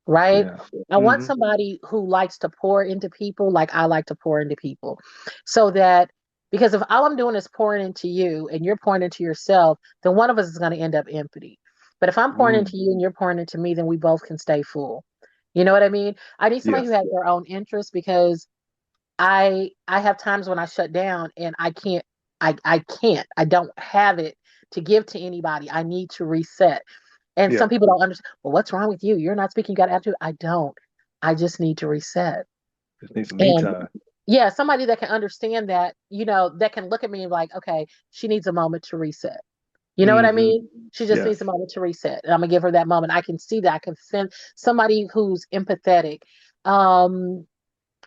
right? Yeah. I want Hmm. somebody who likes to pour into people like I like to pour into people. So that because if all I'm doing is pouring into you and you're pouring into yourself, then one of us is going to end up empty. But if I'm pouring Mm. into you and you're pouring into me, then we both can stay full. You know what I mean? I need somebody who Yes. has their own interests because I have times when I shut down and I can't. I don't have it to give to anybody. I need to reset. And Yeah. some people don't understand. Well, what's wrong with you? You're not speaking. You got attitude. I don't. I just need to reset. Just need some me And time. yeah, somebody that can understand that, that can look at me and be like, okay, she needs a moment to reset. You know what I Hmm. mean? She just Yes. needs a moment to reset. And I'm gonna give her that moment. I can see that. I can send somebody who's empathetic. Um,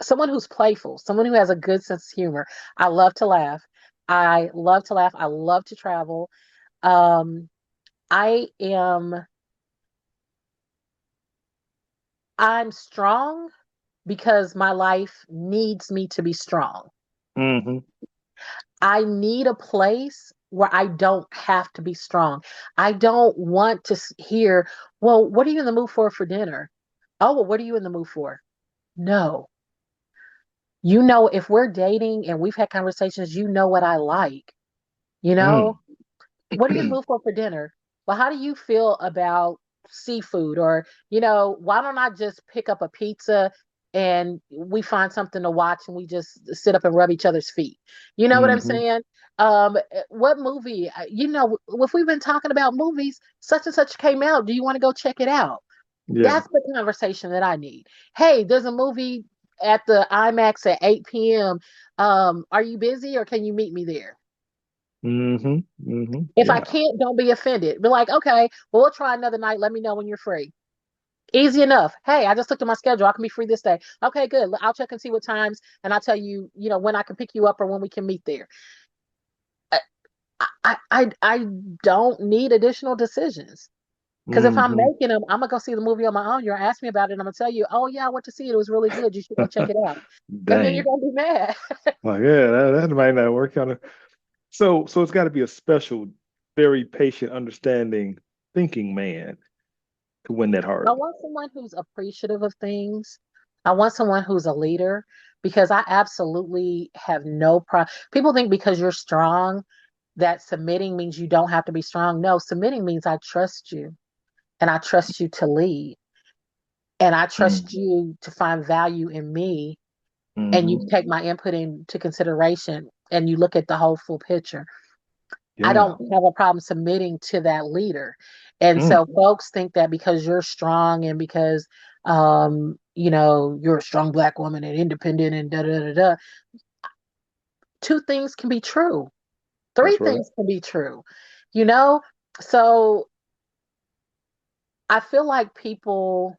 Someone who's playful, someone who has a good sense of humor. I love to laugh. I love to laugh. I love to travel. Um, I am I'm strong because my life needs me to be strong. Hmm. I need a place where I don't have to be strong. I don't want to hear, well, what are you in the mood for dinner? Oh, well, what are you in the mood for? No. If we're dating and we've had conversations, you know what I like. You know, Mm. what are you in the mood for dinner? Well, how do you feel about seafood? Or, why don't I just pick up a pizza and we find something to watch and we just sit up and rub each other's feet? You know what I'm Hmm. saying? What movie, if we've been talking about movies, such and such came out, do you want to go check it out? Yeah. That's the conversation that I need. Hey, there's a movie at the IMAX at 8 p.m. Are you busy or can you meet me there? Hmm. Hmm. If I Yeah. can't, don't be offended. Be like, okay, well, we'll try another night. Let me know when you're free. Easy enough. Hey, I just looked at my schedule. I can be free this day. Okay, good. I'll check and see what times, and I'll tell you, when I can pick you up or when we can meet there. I I don't need additional decisions because if I'm Hmm. making them, I'm gonna go see the movie on my own. You're asking me about it, and I'm gonna tell you, oh yeah, I went to see it. It was really good. You should go check it out. And then you're Dang. gonna be mad. Well, yeah, that might not work out. So it's got to be a special, very patient, understanding, thinking man to win that I heart. want someone who's appreciative of things. I want someone who's a leader because I absolutely have no problem. People think because you're strong that submitting means you don't have to be strong. No, submitting means I trust you and I trust you to lead and I trust Mm. you to find value in me and you Hmm. take my input into consideration and you look at the whole full picture. I Yeah. don't have a problem submitting to that leader. And Mm. so folks think that because you're strong and because you're a strong Black woman and independent and da da da da, two things can be true. Three That's right. things can be true. You know? So I feel like people,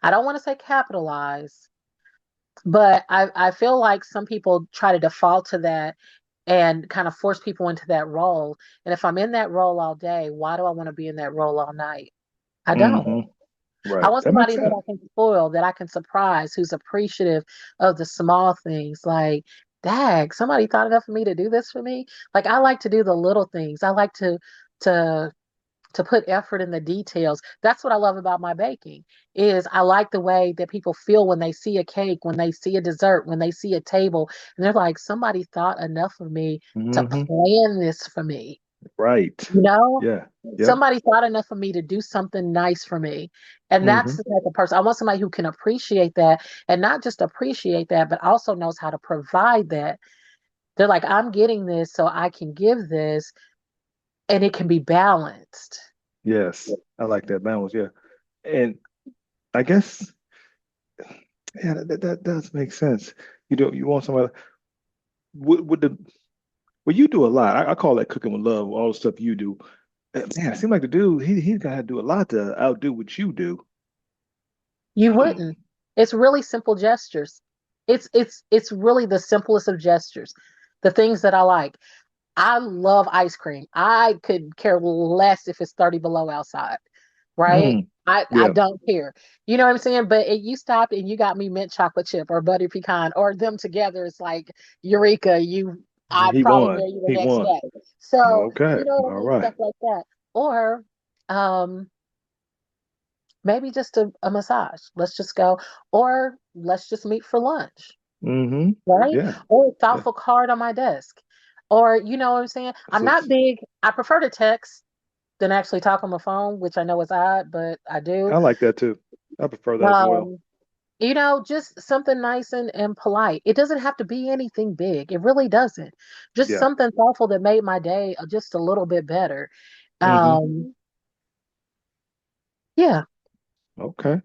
I don't want to say capitalize, but I feel like some people try to default to that and kind of force people into that role. And if I'm in that role all day, why do I want to be in that role all night? I don't. Hmm. I Right. want That makes somebody that sense. I can spoil, that I can surprise, who's appreciative of the small things. Like, dag, somebody thought enough of me to do this for me. Like, I like to do the little things. I like to to put effort in the details. That's what I love about my baking is I like the way that people feel when they see a cake, when they see a dessert, when they see a table, and they're like, somebody thought enough of me to Hmm. plan this for me. Right. You know, Yeah. Yep. somebody thought enough of me to do something nice for me. And that's Hmm. the type of person I want, somebody who can appreciate that, and not just appreciate that, but also knows how to provide that. They're like, I'm getting this so I can give this and it can be balanced. Yes. I like that balance. Yeah. And I guess, yeah, that does make sense. You want somebody with the well, you do a lot. I call that cooking with love, all the stuff you do. Man, it seems like the dude, he's gotta do a lot to outdo what you do. You wouldn't. It's really simple gestures. It's really the simplest of gestures. The things that I like. I love ice cream. I could care less if it's 30 below outside, right? Mm. I Yeah. don't care. You know what I'm saying? But you stopped and you got me mint chocolate chip or butter pecan or them together. It's like eureka. I'd He probably won. marry you the He next won. day. So Okay. you know what I All mean? right. Stuff like that. Or um maybe just a massage. Let's just go. Or let's just meet for lunch, Mm-hmm. right? Yeah. Or a Yeah. thoughtful card on my desk. Or, you know what I'm saying? I'm not It's big, I prefer to text than actually talk on my phone, which I know is odd, but I do. I like that too. I prefer that as well. Um, just something nice and polite. It doesn't have to be anything big. It really doesn't. Just Yeah. something thoughtful that made my day just a little bit better. Mm-hmm. Yeah, Okay.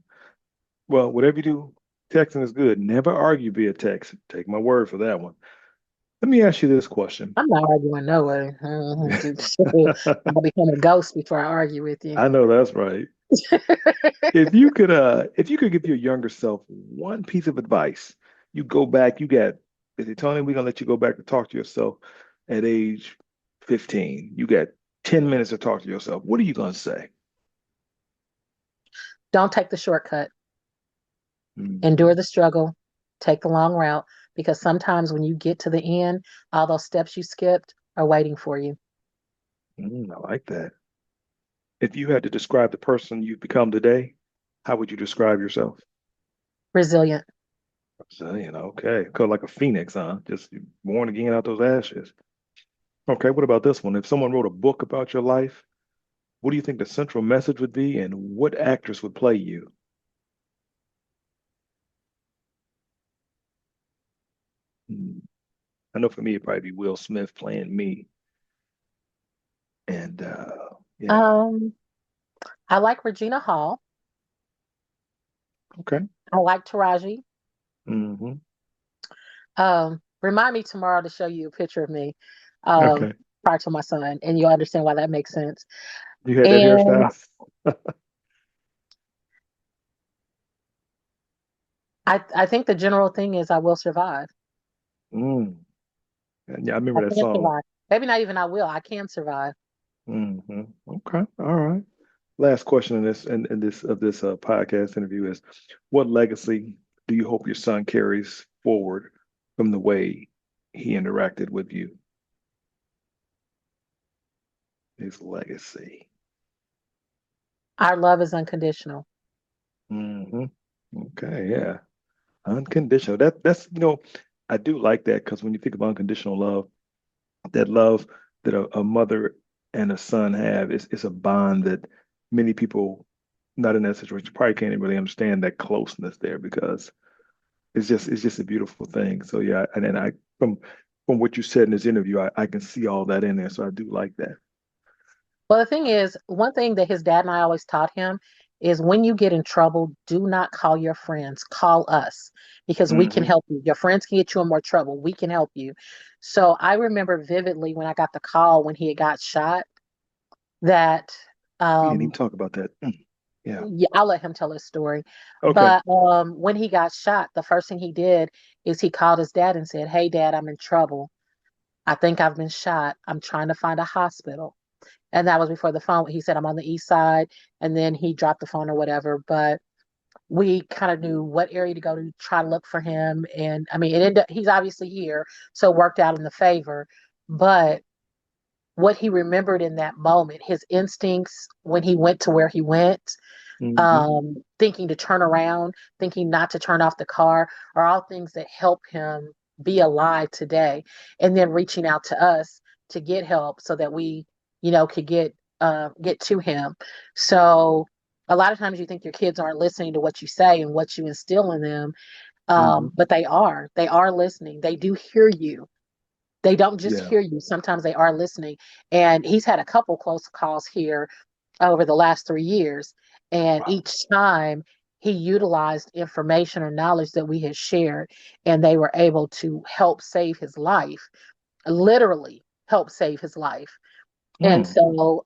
Well, whatever you do, texting is good. Never argue via text. Take my word for that one. Let me ask you this question. I'm not arguing no way. I'll become a ghost before I argue with you. I know that's right. If you could give your younger self one piece of advice, you go back, is it Tony, we're gonna let you go back to talk to yourself at age 15. You got 10 minutes to talk to yourself. What are you gonna say? Don't take the shortcut. Mm, Endure the struggle. Take the long route because sometimes when you get to the end, all those steps you skipped are waiting for you. I like that. If you had to describe the person you've become today, how would you describe yourself? Resilient. So, okay. Kind of like a phoenix, huh? Just born again out those ashes. Okay, what about this one? If someone wrote a book about your life, what do you think the central message would be, and what actress would play you? Hmm, I know for me, it'd probably be Will Smith playing me. And yeah, Um, I like Regina Hall. okay. I like Taraji. Hmm. Remind me tomorrow to show you a picture of me um, Okay. prior to my son, and you'll understand why that makes sense. You had that And hairstyle? I think the general thing is I will survive. Mm. And yeah, I I remember that can song. survive. Maybe not even I will. I can survive. Hmm. Okay. All right. Last question in this podcast interview is, what legacy do you hope your son carries forward from the way he interacted with you? His legacy. Our love is unconditional. Hmm. Okay, yeah. Unconditional. That's I do like that because when you think of unconditional love, that love that a mother and a son have is a bond that many people not in that situation probably can't even really understand that closeness there because it's just a beautiful thing. So yeah, and then from what you said in this interview, I can see all that in there. So I do like that. Well, the thing is, one thing that his dad and I always taught him is when you get in trouble, do not call your friends, call us because we can Hmm. help you. Your friends can get you in more trouble. We can help you. So I remember vividly when I got the call when he had got shot that We didn't even um talk about that. Yeah. yeah, I'll let him tell his story. Okay. But when he got shot, the first thing he did is he called his dad and said, "Hey dad, I'm in trouble. I think I've been shot. I'm trying to find a hospital." And that was before the phone. He said, "I'm on the east side." And then he dropped the phone or whatever. But we kind of knew what area to go to try to look for him. And I mean, it ended up, he's obviously here. So it worked out in the favor. But what he remembered in that moment, his instincts when he went to where he went, Hmm. thinking to turn around, thinking not to turn off the car, are all things that help him be alive today. And then reaching out to us to get help so that we, could get to him. So a lot of times you think your kids aren't listening to what you say and what you instill in them, Hmm. but they are. They are listening. They do hear you. They don't just Yeah. hear you. Sometimes they are listening. And he's had a couple close calls here over the last 3 years. And Wow. each time he utilized information or knowledge that we had shared, and they were able to help save his life, literally help save his life. And Mm. so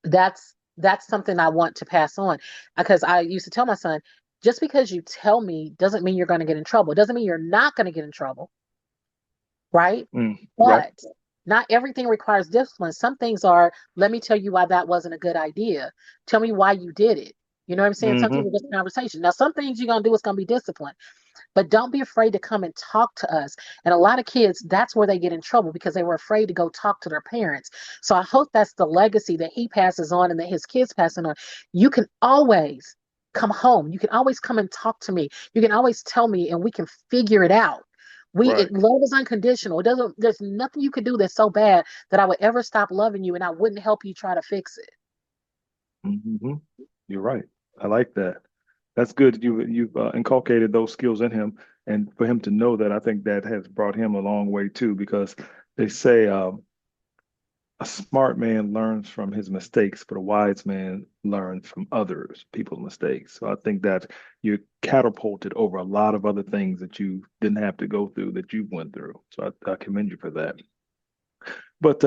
that's something I want to pass on because I used to tell my son, just because you tell me doesn't mean you're going to get in trouble. It doesn't mean you're not going to get in trouble, right? Mm. Right. But not everything requires discipline. Some things are, let me tell you why that wasn't a good idea. Tell me why you did it. You know what I'm saying? Some things Hmm. are just conversation. Now, some things you're going to do is going to be discipline, but don't be afraid to come and talk to us. And a lot of kids, that's where they get in trouble because they were afraid to go talk to their parents. So I hope that's the legacy that he passes on and that his kids passing on. You can always come home. You can always come and talk to me. You can always tell me and we can figure it out. Right. Love is unconditional. It doesn't, there's nothing you could do that's so bad that I would ever stop loving you and I wouldn't help you try to fix it. Hmm. You're right. I like that. That's good. You've inculcated those skills in him, and for him to know that, I think that has brought him a long way too. Because they say a smart man learns from his mistakes, but a wise man learns from others, people's mistakes. So I think that you're catapulted over a lot of other things that you didn't have to go through that you went through. So I commend you for that. But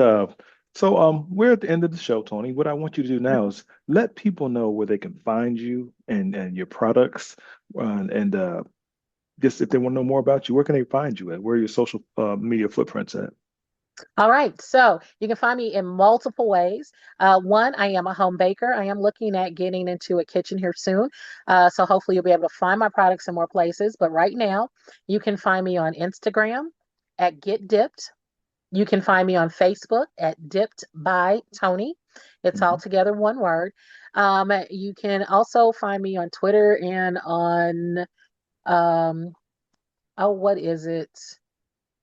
we're at the end of the show, Tony. What I want you to do now is let people know where they can find you and your products, and just if they want to know more about you, where can they find you at? Where are your social media footprints at? All right. So you can find me in multiple ways. One, I am a home baker. I am looking at getting into a kitchen here soon. So hopefully you'll be able to find my products in more places. But right now, you can find me on Instagram at Get Dipped. You can find me on Facebook at Dipped by Tony. It's all Mhm. together one word. You can also find me on Twitter and on, um, oh, what is it?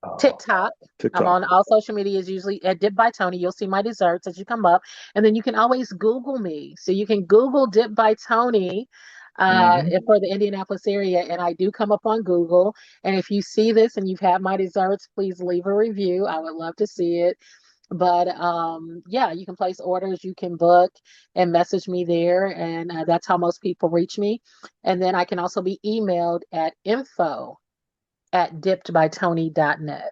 Oh, TikTok. I'm TikTok. on all social medias, usually at Dip by Tony. You'll see my desserts as you come up. And then you can always Google me. So you can Google Dip by Tony Hmm. for the Indianapolis area. And I do come up on Google. And if you see this and you've had my desserts, please leave a review. I would love to see it. But yeah, you can place orders, you can book and message me there. And that's how most people reach me. And then I can also be emailed at info@dippedbytony.net.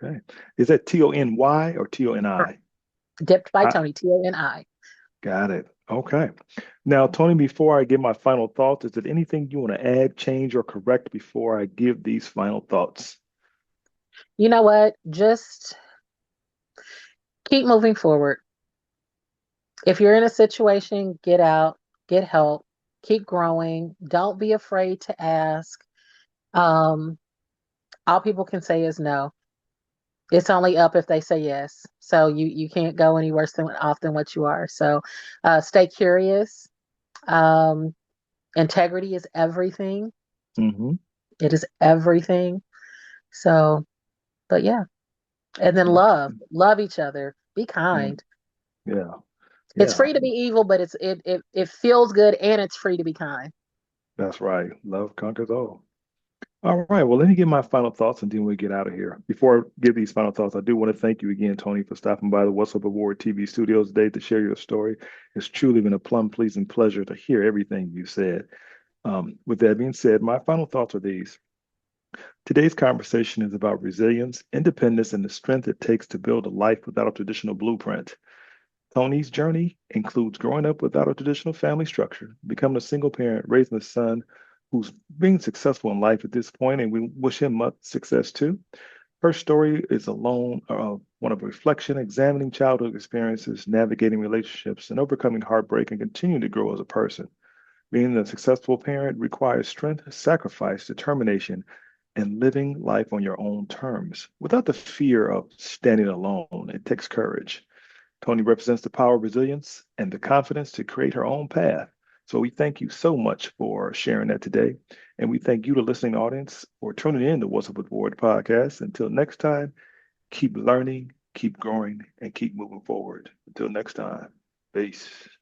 Okay. Is that Tony or Toni? Dipped by I Tony, Toni. got it. Okay. Now, Tony, before I give my final thoughts, is there anything you want to add, change, or correct before I give these final thoughts? You know what? Just keep moving forward. If you're in a situation, get out, get help, keep growing. Don't be afraid to ask. Um, all people can say is no. It's only up if they say yes. So you can't go any worse than off than what you are. So stay curious. Um, integrity is everything. Hmm. It is everything. So, but yeah. And then love each other. Be Mm. kind. Yeah. It's Yeah. free to be evil, but it feels good and it's free to be kind. That's right. Love conquers all. All right, well, let me give my final thoughts and then we'll get out of here. Before I give these final thoughts, I do want to thank you again, Toni, for stopping by the What's Up Award TV studios today to share your story. It's truly been a plum pleasing pleasure to hear everything you said. With that being said, my final thoughts are these. Today's conversation is about resilience, independence, and the strength it takes to build a life without a traditional blueprint. Toni's journey includes growing up without a traditional family structure, becoming a single parent, raising a son who's being successful in life at this point, and we wish him much success too. Her story is one of reflection, examining childhood experiences, navigating relationships, and overcoming heartbreak and continuing to grow as a person. Being a successful parent requires strength, sacrifice, determination, and living life on your own terms without the fear of standing alone. It takes courage. Toni represents the power of resilience and the confidence to create her own path. So we thank you so much for sharing that today. And we thank you, the listening audience, for tuning in to What's Up with Ward podcast. Until next time, keep learning, keep growing, and keep moving forward. Until next time, peace.